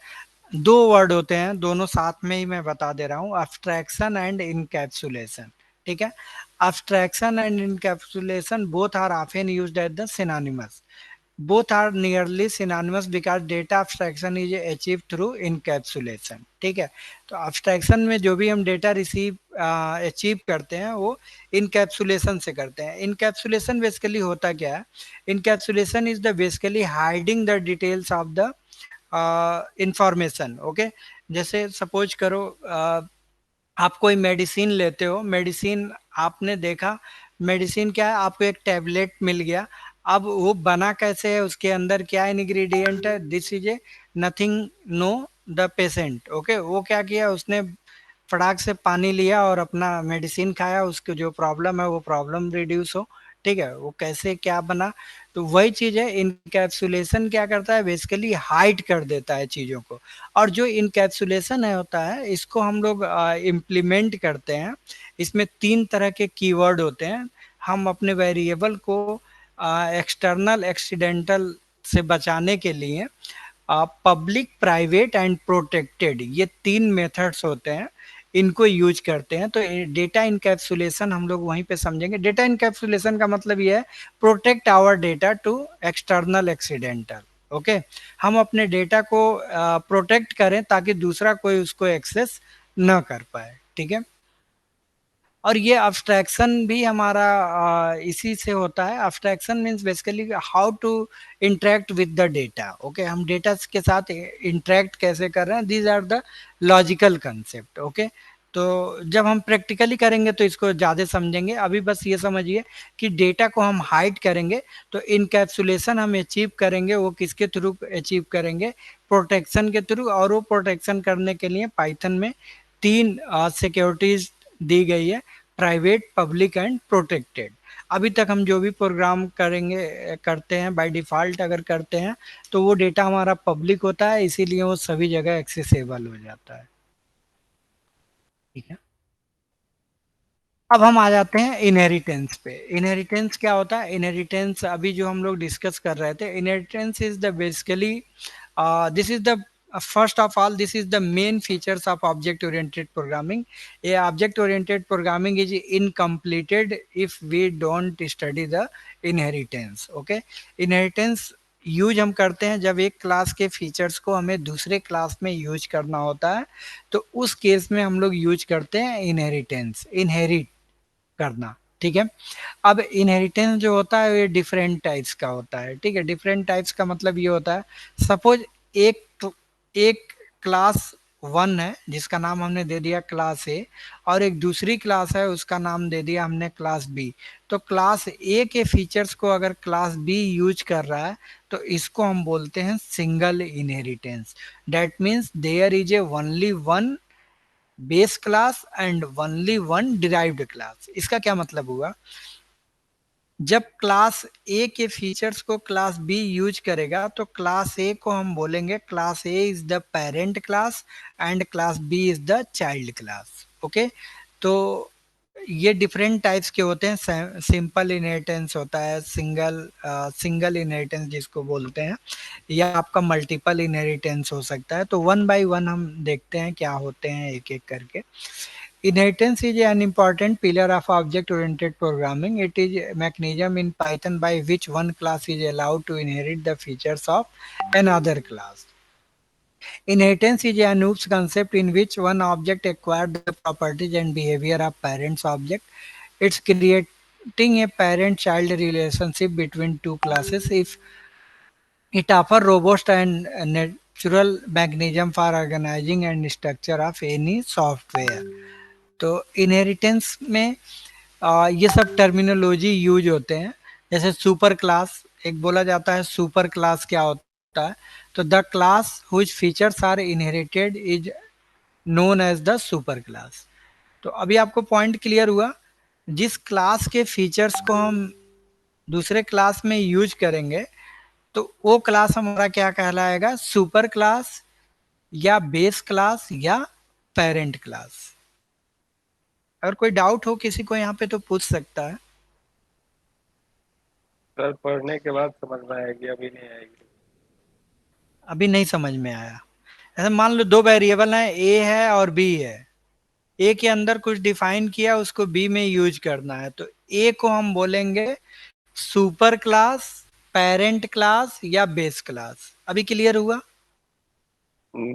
दो वर्ड होते हैं, दोनों साथ में ही मैं बता दे रहा हूँ, abstraction एंड इनकैप्सुलेशन। ठीक है, abstraction and encapsulation both are often used as the synonymous. Both are nearly synonymous because data abstraction is achieved through encapsulation। ठीक है, तो abstraction में जो भी हम डेटा रिसीव अचीव करते हैं वो इनकैप्सुलेशन से करते हैं। इनकैप्सुलेशन बेसिकली होता क्या है? Encapsulation is the basically hiding the details of the information. Okay, जैसे सपोज करो आप कोई मेडिसिन लेते हो, मेडिसिन आपने देखा, मेडिसिन क्या है, आपको एक टैबलेट मिल गया। अब वो बना कैसे है, उसके अंदर क्या इंग्रेडिएंट है, this is a nothing know the patient. Okay, वो क्या किया, उसने फटाक से पानी लिया और अपना मेडिसिन खाया, उसको जो प्रॉब्लम है वो प्रॉब्लम रिड्यूस हो। ठीक है, वो कैसे क्या बना, तो वही चीज है। इनकैप्सुलेशन क्या करता है, बेसिकली हाइड कर देता है चीजों को। और जो इनकैप्सुलेशन है होता है, इसको हम लोग इम्प्लीमेंट करते हैं। इसमें तीन तरह के कीवर्ड होते हैं। हम अपने वेरिएबल को एक्सटर्नल एक्सीडेंटल से बचाने के लिए पब्लिक, प्राइवेट एंड प्रोटेक्टेड, ये तीन मेथड्स होते हैं, इनको यूज करते हैं। तो डेटा इनकैप्सुलेशन हम लोग वहीं पे समझेंगे। डेटा इनकैप्सुलेशन का मतलब ये है protect our data to external accidental. Okay, हम अपने डेटा को प्रोटेक्ट करें ताकि दूसरा कोई उसको एक्सेस न कर पाए। ठीक है, और ये अब्स्ट्रैक्शन भी हमारा इसी से होता है। Abstraction means basically how to interact with the data. Okay, हम डेटा के साथ इंटरेक्ट कैसे कर रहे हैं, these are the logical concept. Okay, तो जब हम प्रैक्टिकली करेंगे तो इसको ज़्यादा समझेंगे। अभी बस ये समझिए कि डेटा को हम हाइड करेंगे तो इनकैप्सुलेशन हम अचीव करेंगे, वो किसके थ्रू अचीव करेंगे, प्रोटेक्शन के थ्रू। और वो प्रोटेक्शन करने के लिए पाइथन में तीन सिक्योरिटीज दी गई है, प्राइवेट, पब्लिक एंड प्रोटेक्टेड। अभी तक हम जो भी प्रोग्राम करेंगे करते हैं बाय डिफॉल्ट, अगर करते हैं तो वो डेटा हमारा पब्लिक होता है, इसीलिए वो सभी जगह एक्सेसिबल हो जाता है। ठीक है, अब हम आ जाते हैं इनहेरिटेंस पे। इनहेरिटेंस क्या होता है? इनहेरिटेंस अभी जो हम लोग डिस्कस कर रहे थे, inheritance is the basically this is the first of all, this is the main features of object oriented programming. A object oriented programming is incompleted if we don't study the inheritance. Okay, inheritance use हम करते हैं जब एक class के features को हमें दूसरे class में यूज करना होता है, तो उस केस में हम लोग यूज करते हैं इनहेरिटेंस, इनहेरिट करना। ठीक है, अब इनहेरिटेंस जो होता है ये डिफरेंट टाइप्स का होता है। ठीक है, डिफरेंट टाइप्स का मतलब ये होता है, सपोज एक एक क्लास वन है जिसका नाम हमने दे दिया क्लास ए, और एक दूसरी क्लास है उसका नाम दे दिया हमने क्लास बी। तो क्लास ए के फीचर्स को अगर क्लास बी यूज कर रहा है तो इसको हम बोलते हैं single inheritance. That means there is a only one base class and only one derived class. इसका क्या मतलब हुआ, जब क्लास ए के फीचर्स को क्लास बी यूज करेगा तो क्लास ए को हम बोलेंगे class A is the parent class and class B is the child class. Okay, तो ये डिफरेंट टाइप्स के होते हैं। सिंपल इनहेरिटेंस होता है, सिंगल इनहेरिटेंस जिसको बोलते हैं, या आपका मल्टीपल इनहेरिटेंस हो सकता है। तो वन बाय वन हम देखते हैं क्या होते हैं एक एक करके। Inheritance is an important pillar of object-oriented programming. It is a mechanism in Python by which one class is allowed to inherit the features of another class. Inheritance is an OOPS concept in which one object acquires the properties and behavior of parent's object. It's creating a parent-child relationship between two classes. If it offers robust and natural mechanism for organizing and structure of any software. तो inheritance में ये सब terminology use होते हैं। जैसे super class, एक बोला जाता है सुपर क्लास क्या होता है, तो the class whose features are inherited is known as the super class. तो अभी आपको पॉइंट क्लियर हुआ, जिस क्लास के फीचर्स को हम दूसरे क्लास में यूज करेंगे तो वो क्लास हमारा क्या कहलाएगा, सुपर क्लास या बेस क्लास या पेरेंट क्लास। अगर कोई डाउट हो किसी को यहाँ पे तो पूछ सकता है। सर पढ़ने के बाद समझ में आएगी, अभी नहीं आएगी। अभी नहीं समझ में आया। ऐसे मान लो दो वेरिएबल हैं, ए है और बी है। ए के अंदर कुछ डिफाइन किया, उसको बी में यूज करना है, तो ए को हम बोलेंगे सुपर क्लास, पेरेंट क्लास या बेस क्लास। अभी क्लियर हुआ?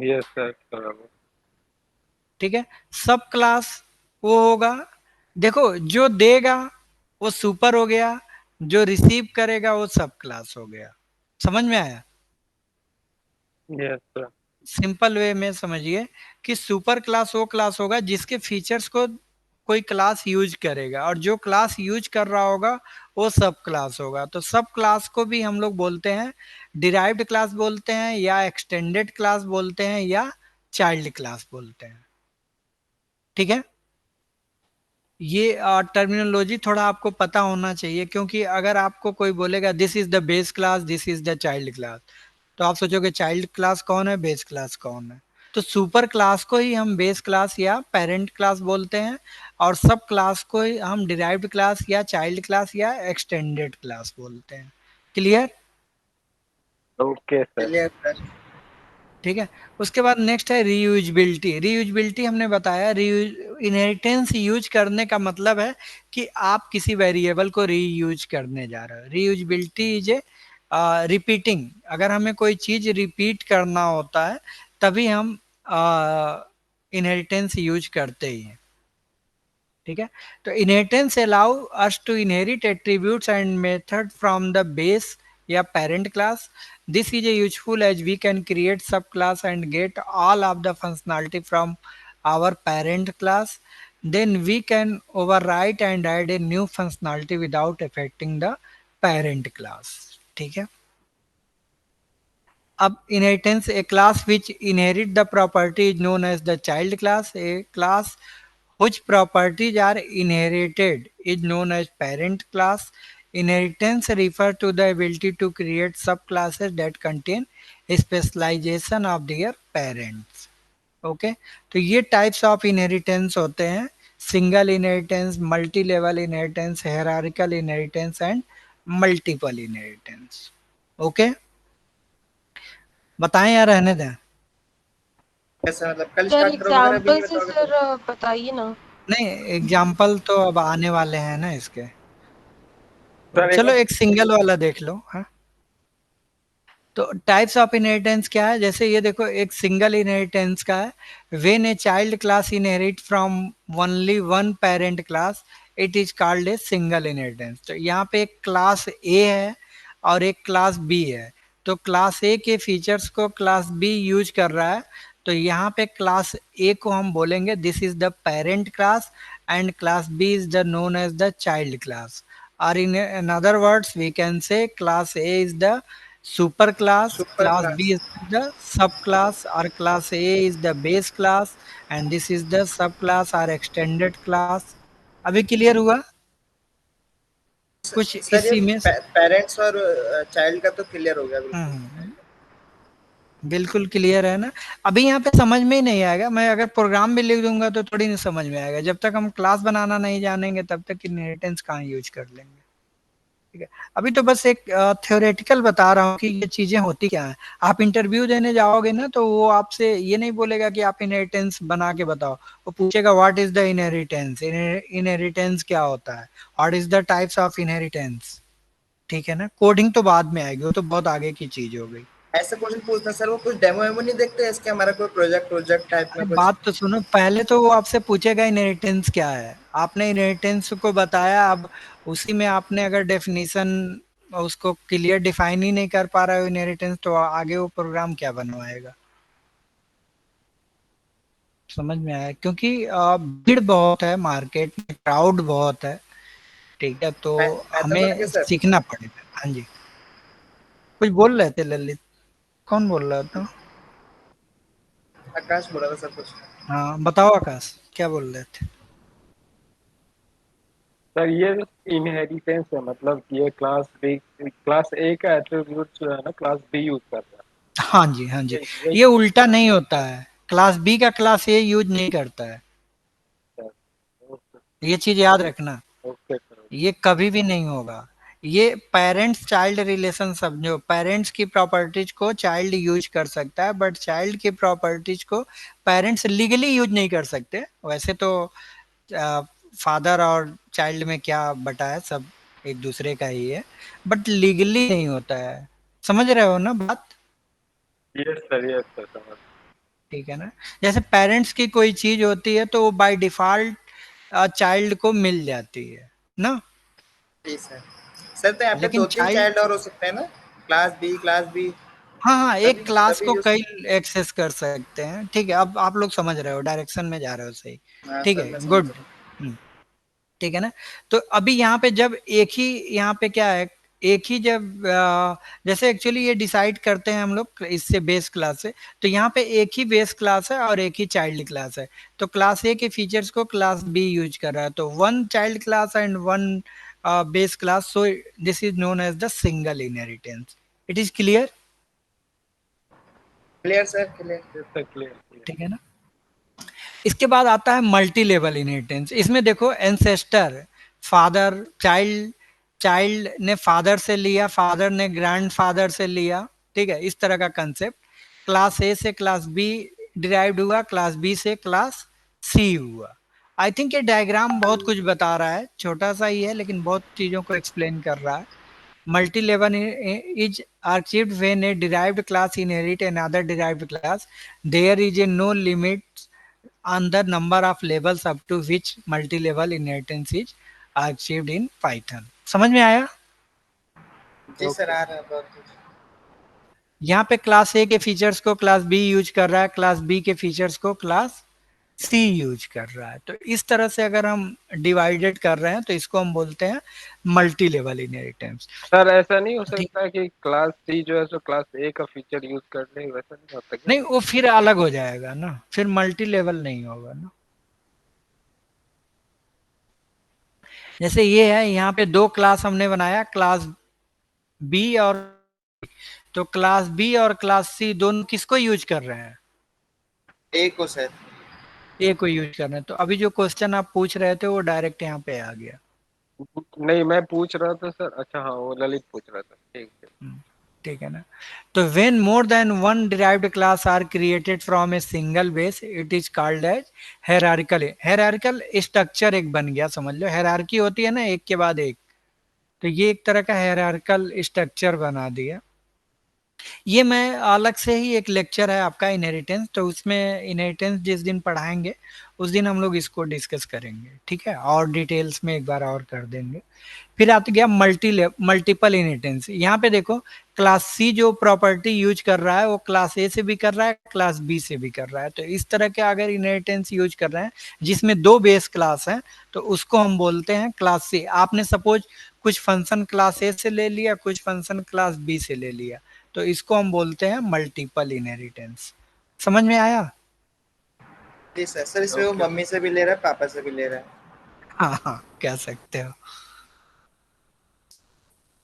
यस सर बराबर। ठीक है, सब क्लास वो होगा, देखो जो देगा वो सुपर हो गया, जो रिसीव करेगा वो सब क्लास हो गया। समझ में आया? Yes sir. सिंपल वे में समझिए कि सुपर क्लास वो क्लास होगा जिसके फीचर्स को कोई क्लास यूज करेगा, और जो क्लास यूज कर रहा होगा वो सब क्लास होगा। तो सब क्लास को भी हम लोग बोलते हैं डिराइव्ड क्लास बोलते हैं, या एक्सटेंडेड क्लास बोलते हैं, या चाइल्ड क्लास बोलते हैं। ठीक है, ये टर्मिनोलॉजी थोड़ा आपको पता होना चाहिए, क्योंकि अगर आपको कोई बोलेगा this is the base class, this is the child class, तो आप सोचोगे चाइल्ड क्लास कौन है, बेस क्लास कौन है। तो सुपर क्लास को ही हम बेस क्लास या पेरेंट क्लास बोलते हैं, और सब क्लास को ही हम डिराइव्ड क्लास या चाइल्ड क्लास या एक्सटेंडेड क्लास बोलते हैं। क्लियर? Okay sir. चलिए सर। ठीक है, उसके बाद नेक्स्ट है रीयूजबिलिटी। रीयूजबिलिटी हमने बताया, इनहेरिटेंस यूज करने का मतलब है कि आप किसी वेरिएबल को रीयूज करने जा रहे हो। रीयूजबिलिटी इज ए रिपीटिंग, अगर हमें कोई चीज रिपीट करना होता है तभी हम इनहेरिटेंस यूज करते ही हैं। ठीक है, तो inheritance allow us to inherit attributes and method from the base या parent class. This is a useful as we can create subclass and get all of the functionality from our parent class. Then we can overwrite and add a new functionality without affecting the parent class. ठीक है, अब inheritance, a class which inherit the property is known as the child class. A class whose properties are inherited is known as parent class. Inheritance refers to the ability to create subclasses that contain specialization of their parents. Okay, तो ये types of inheritance होते हैं, single inheritance, multi level inheritance, hierarchical inheritance and multiple inheritance. Okay, बताएं या रहने दें? ऐसा मतलब कल सर स्टार्ट करोगे अभी नहीं एग्जाम्पल से बताओगे तो? सर बताइए ना। नहीं, एग्जाम्पल तो अब आने वाले हैं ना इसके। सर चलो एक सिंगल वाला देख लो। हाँ, तो टाइप्स ऑफ इनहेरिटेंस क्या है, जैसे ये देखो एक सिंगल इनहेरिटेंस का है, when a child class inherit from only one parent class it is called a single inheritance. तो यहाँ पे एक क्लास ए है और एक क्लास बी है, तो क्लास ए के फीचर्स को क्लास बी यूज कर रहा है, तो यहाँ पे क्लास ए को हम बोलेंगे this is the parent class and class B is the known as the child class, और in other words we can say class A is the super class, super class B class. is the subclass, or class A is the base class and this is the subclass or extended class। अभी clear हुआ कुछ sir ये इसी में? Parents और child का तो clear हो गया बिल्कुल। हम्म, बिल्कुल क्लियर है ना। अभी यहाँ पे समझ में ही नहीं आएगा, मैं अगर प्रोग्राम भी लिख दूंगा तो थोड़ी नहीं समझ में आएगा, जब तक हम क्लास बनाना नहीं जानेंगे तब तक इनहेरिटेंस कहाँ यूज कर लेंगे। ठीक है, अभी तो बस एक थ्योरेटिकल बता रहा हूँ कि ये चीजें होती क्या है। आप इंटरव्यू देने जाओगे ना तो वो आपसे ये नहीं बोलेगा कि आप इनहेरिटेंस बना के बताओ, वो पूछेगा what is the inheritance, inheritance क्या होता है, what is the types of inheritance. ठीक है ना, कोडिंग तो बाद में आएगी, वो तो बहुत आगे की चीज हो गई। ऐसे क्वेश्चन पूछते हैं सर, वो कुछ डेमो वेमो नहीं देखते इसके, हमारा कोई प्रोजेक्ट प्रोजेक्ट टाइप में अरे कुछ? बात तो सुनो, पहले तो वो आपसे पूछेगा इनहेरिटेंस क्या है, आपने इनहेरिटेंस को बताया, अब उसी में आपने अगर डेफिनेशन उसको क्लियर डिफाइन ही नहीं कर पा रहा है इनहेरिटेंस, तो आगे वो प्रोग्राम क्या बनवाएगा। समझ में आया, क्योंकि भीड़ बहुत है मार्केट में, क्राउड बहुत है। ठीक है, तो पैथन बना हमें के सर। सीखना पड़ेगा। हाँ जी, कुछ बोल रहे थे ललित, कौन बोल रहा था? आकाश बोला था सर कुछ। हाँ बताओ आकाश, क्या बोल रहे थे? सर ये इनहेरिटेंस है, मतलब ये क्लास ए का एट्रीब्यूट जो है ना क्लास बी यूज कर रहा हाँ जी, हाँ जी, है। ये ये उल्टा नहीं होता है, क्लास बी का क्लास ए यूज नहीं करता है, ये चीज याद रखना, ओके सर। ये कभी भी नहीं होगा। ये पेरेंट्स चाइल्ड रिलेशन समझो, पेरेंट्स की प्रॉपर्टीज को चाइल्ड यूज कर सकता है, बट चाइल्ड की प्रॉपर्टीज को पेरेंट्स लीगली यूज नहीं कर सकते। वैसे तो फादर और चाइल्ड में क्या बटा है, सब एक दूसरे का ही है, बट लीगली नहीं होता है। समझ रहे हो ना बात? यस सर समझ। ठीक है ना, जैसे पेरेंट्स की कोई चीज होती है तो वो बाय डिफॉल्ट चाइल्ड को मिल जाती है ना, जी सर। सर तो यहाँ पे लेकिन दो तीन चाइल्ड, चाइल्ड और हो सकते हैं ना, क्लास बी। हाँ हाँ, एक तभी क्लास तभी को यूज। कई एक्सेस कर सकते हैं। ठीक है, अब आप लोग समझ रहे हो, डायरेक्शन में जा रहे हो सही। हाँ ठीक सर है, मैं समझ गुड। रहा हूँ। ठीक है ना, तो अभी यहाँ पे जब एक ही, यहाँ पे क्या है, एक ही जब जैसे एक्चुअली ये डिसाइड करते हैं हम लोग इससे बेस क्लास से, तो यहाँ पे एक ही बेस क्लास है और एक ही चाइल्ड क्लास है, तो क्लास ए के फीचर्स को क्लास बी यूज कर रहा है, तो one child class and one base class, so this is known as the single inheritance. It is clear? Clear sir clear. Yes sir clear. ठीक है ना, इसके बाद आता है मल्टी लेवल इनहेरिटेंस। इसमें देखो एंसेस्टर, फादर चाइल्ड, चाइल्ड ने फादर से लिया, फादर ने ग्रैंडफादर से लिया। ठीक है, इस तरह का कंसेप्ट। क्लास ए से क्लास बी डिराइव्ड हुआ, क्लास बी से क्लास सी हुआ। आई थिंक ये डायग्राम बहुत कुछ बता रहा है, छोटा सा ही है लेकिन बहुत चीजों को एक्सप्लेन कर रहा है। Multi level is achieved when a derived class inherit another derived class. There is a no limit on the number of levels up to which multi-level inheritance is achieved in Python। समझ में आया? जी sir आ रहा है बहुत कुछ। यहाँ पे class ए के फीचर्स को क्लास बी यूज कर रहा है, क्लास बी के फीचर्स को क्लास सी यूज कर रहा है, तो इस तरह से अगर हम डिवाइडेड कर रहे हैं तो इसको हम बोलते हैं मल्टी लेवल इनहेरिटेंस। सर ऐसा नहीं हो ठीक, सकता कि क्लास सी जो है सो क्लास ए का फीचर यूज कर ले, वैसा नहीं होता क्या? नहीं वो फिर अलग हो जाएगा ना, फिर मल्टी लेवल नहीं होगा ना। जैसे ये है, यहाँ पे दो क्लास हमने बनाया, क्लास बी और, तो क्लास बी और क्लास सी दोनों किसको यूज कर रहे हैं? ए को सर। ए को यूज कर रहे हैं, तो अभी जो क्वेश्चन आप पूछ रहे थे वो डायरेक्ट यहाँ पे आ गया। नहीं मैं पूछ रहा था सर, अच्छा हाँ वो ललित पूछ रहा था, ठीक है। ठीक है ना, तो when more than one derived class are created from a single base it is called as hierarchical. Hierarchical structure एक बन गया, समझ लो हायरार्की होती है ना एक के बाद एक, तो ये एक तरह का हायरार्किकल स्ट्रक्चर बना दिया। ये मैं अलग से ही एक लेक्चर है आपका इनहेरिटेंस, तो उसमें इनहेरिटेंस जिस दिन पढ़ाएंगे उस दिन हम लोग इसको डिस्कस करेंगे, ठीक है, और डिटेल्स में एक बार और कर देंगे। फिर आता गया मल्टीपल इनहेरिटेंस। यहाँ पे देखो क्लास सी जो प्रॉपर्टी यूज कर रहा है वो क्लास ए से भी कर रहा है, क्लास बी से भी कर रहा है। तो इस तरह के अगर इनहेरिटेंस यूज कर रहे हैं जिसमें दो बेस क्लास हैं तो उसको हम बोलते हैं क्लास सी। आपने सपोज कुछ फंक्शन क्लास ए से ले लिया, कुछ फंक्शन क्लास बी से ले लिया, तो इसको हम बोलते हैं मल्टीपल इनहेरिटेंस। समझ में आया? जी सर। सर इसमें वो ओके मम्मी से भी ले रहा है, पापा से भी ले रहा है। हाँ हाँ, कह सकते हो।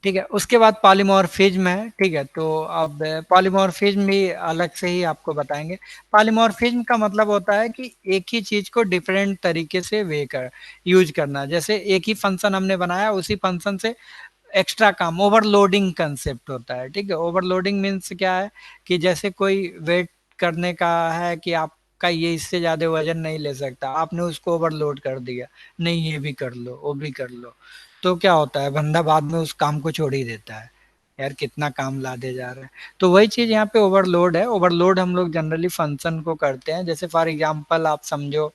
ठीक है, उसके बाद पॉलीमॉर्फिज्म है। ठीक है, तो अब पॉलीमॉर्फिज्म भी अलग से ही आपको बताएंगे। पॉलीमॉर्फिज्म का मतलब होता है कि एक ही चीज को डिफरेंट तरीके से वे कर यूज करना। जैसे एक ही फंक्शन हमने बनाया, उसी फंक्शन से एक्स्ट्रा काम, ओवरलोडिंग कंसेप्ट होता है। ठीक है, ओवरलोडिंग मीन्स क्या है कि जैसे कोई वेट करने का है कि आपका ये इससे ज्यादा वजन नहीं ले सकता, आपने उसको ओवरलोड कर दिया, नहीं ये भी कर लो वो भी कर लो, तो क्या होता है, बंदा बाद में उस काम को छोड़ ही देता है, यार कितना काम लादे जा रहे हैं। तो वही चीज यहाँ पे ओवरलोड है। ओवरलोड हम लोग जनरली फंक्शन को करते हैं। जैसे फॉर एग्जांपल आप समझो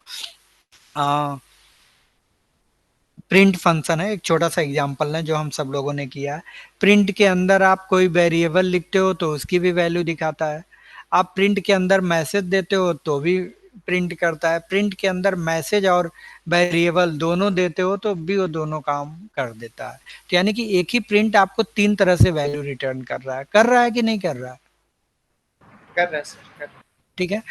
प्रिंट फंक्शन है, एक छोटा सा एग्जांपल है जो हम सब लोगों ने किया है। प्रिंट के अंदर आप कोई वेरिएबल लिखते हो तो उसकी भी वैल्यू दिखाता है। आप प्रिंट के अंदर मैसेज देते हो तो भी प्रिंट करता है। प्रिंट के अंदर मैसेज और वेरिएबल दोनों देते हो तो भी वो दोनों काम कर देता है। तो यानी कि एक ही प्रिंट आपको तीन तरह से वैल्यू रिटर्न कर रहा है कि नहीं कर रहा है? कर रहा है सर, कर रहा है। ठीक है,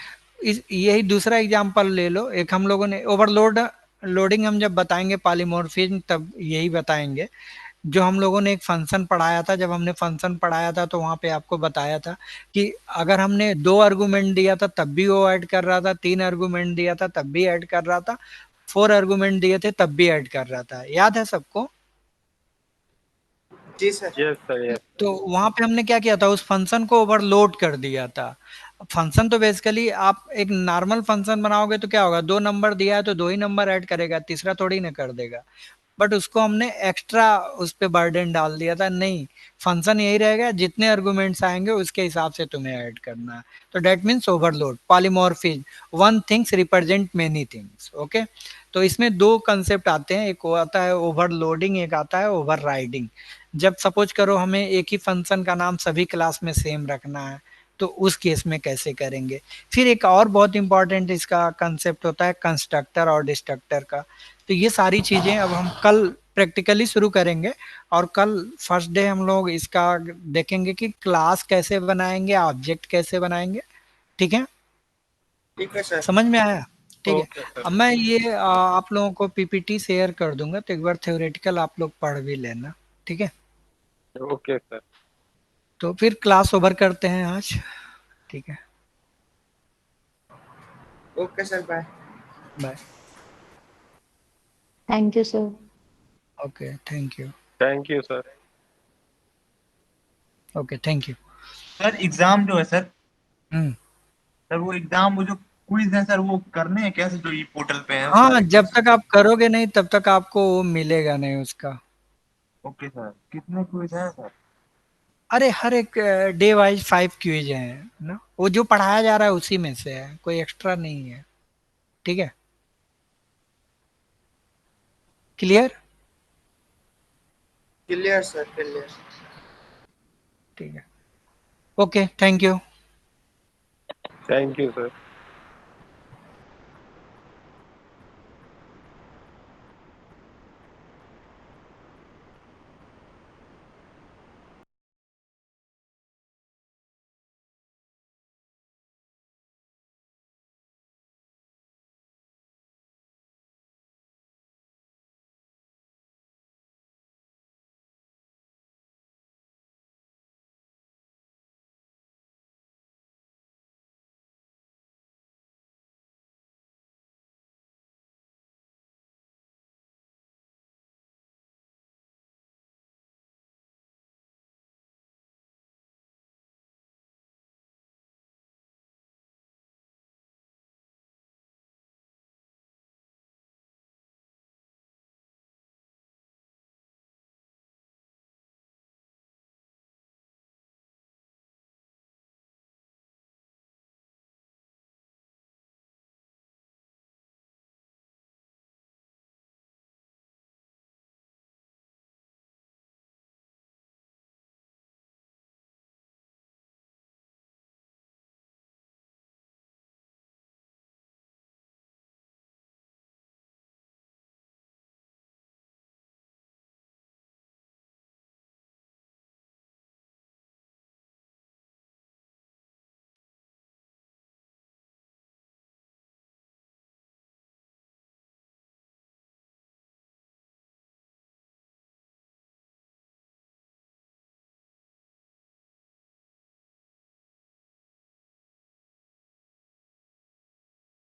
इस यही दूसरा एग्जांपल ले लो। एक हम लोगों ने ओवरलोड लोडिंग हम जब बताएंगे पॉलीमॉर्फिज्म तब यही बताएंगे। जो हम लोगों ने एक फंक्शन पढ़ाया था, जब हमने फंक्शन पढ़ाया था तो वहां पे आपको बताया था कि अगर हमने दो आर्गुमेंट दिया था तब भी वो ऐड कर रहा था, तीन आर्गुमेंट दिया था तब भी ऐड कर रहा था, फोर आर्गुमेंट दिए थे तब भी ऐड कर रहा था। याद है सबको? जी सर। Yes sir, yes. तो वहां पे हमने क्या किया था, उस फंक्शन को ओवरलोड कर दिया था। फंक्शन तो बेसिकली आप एक नॉर्मल फंक्शन बनाओगे तो क्या होगा, दो नंबर दिया है तो दो ही नंबर ऐड करेगा, तीसरा थोड़ी ना कर देगा। बट उसको हमने एक्स्ट्रा उस पे बर्डन डाल दिया था, नहीं, फंक्शन यही रहेगा, जितने आर्गुमेंट्स आएंगे उसके हिसाब से तुम्हें ऐड करना है। तो that means overload. Polymorphism, one things represent many things. Okay, तो इसमें दो कंसेप्ट आते हैं, एक आता है ओवरलोडिंग, एक आता है ओवरराइडिंग। जब सपोज करो हमें एक ही फंक्शन का नाम सभी क्लास में सेम रखना है तो उस केस में कैसे करेंगे। फिर एक और बहुत इंपॉर्टेंट इसका कंसेप्ट होता है कंस्ट्रक्टर और डिस्ट्रक्टर का। तो ये सारी चीजें अब हम कल प्रैक्टिकली शुरू करेंगे, और कल फर्स्ट डे हम लोग इसका देखेंगे कि क्लास कैसे बनाएंगे, ऑब्जेक्ट कैसे बनाएंगे। ठीक है, ठीक है सर। समझ में आया? ठीक है, ओके अब सर। मैं ये आप लोगों को पीपीटी शेयर कर दूंगा तो एक बार थ्योरेटिकल आप लोग पढ़ भी लेना। ठीक है, ओके सर। तो फिर क्लास ओवर करते हैं आज। ठीक है, okay sir, bye. Bye. Thank you sir. Okay, thank you. Thank you sir. Okay, thank you. Sir exam जो है सर, हम्म। सर वो एग्जाम, वो जो क्विज है सर, वो करने हैं कैसे, जो ये पोर्टल पे है हाँ, सारे जब क्विज? तक आप करोगे नहीं तब तक आपको वो मिलेगा नहीं उसका। ओके सर, कितने क्विज हैं सर? अरे हर एक डे वाइज 5 क्यूज हैं ना, वो जो पढ़ाया जा रहा है उसी में से है, कोई एक्स्ट्रा नहीं है। ठीक है, क्लियर? Clear sir, clear. ठीक है, okay, thank you. Thank you sir.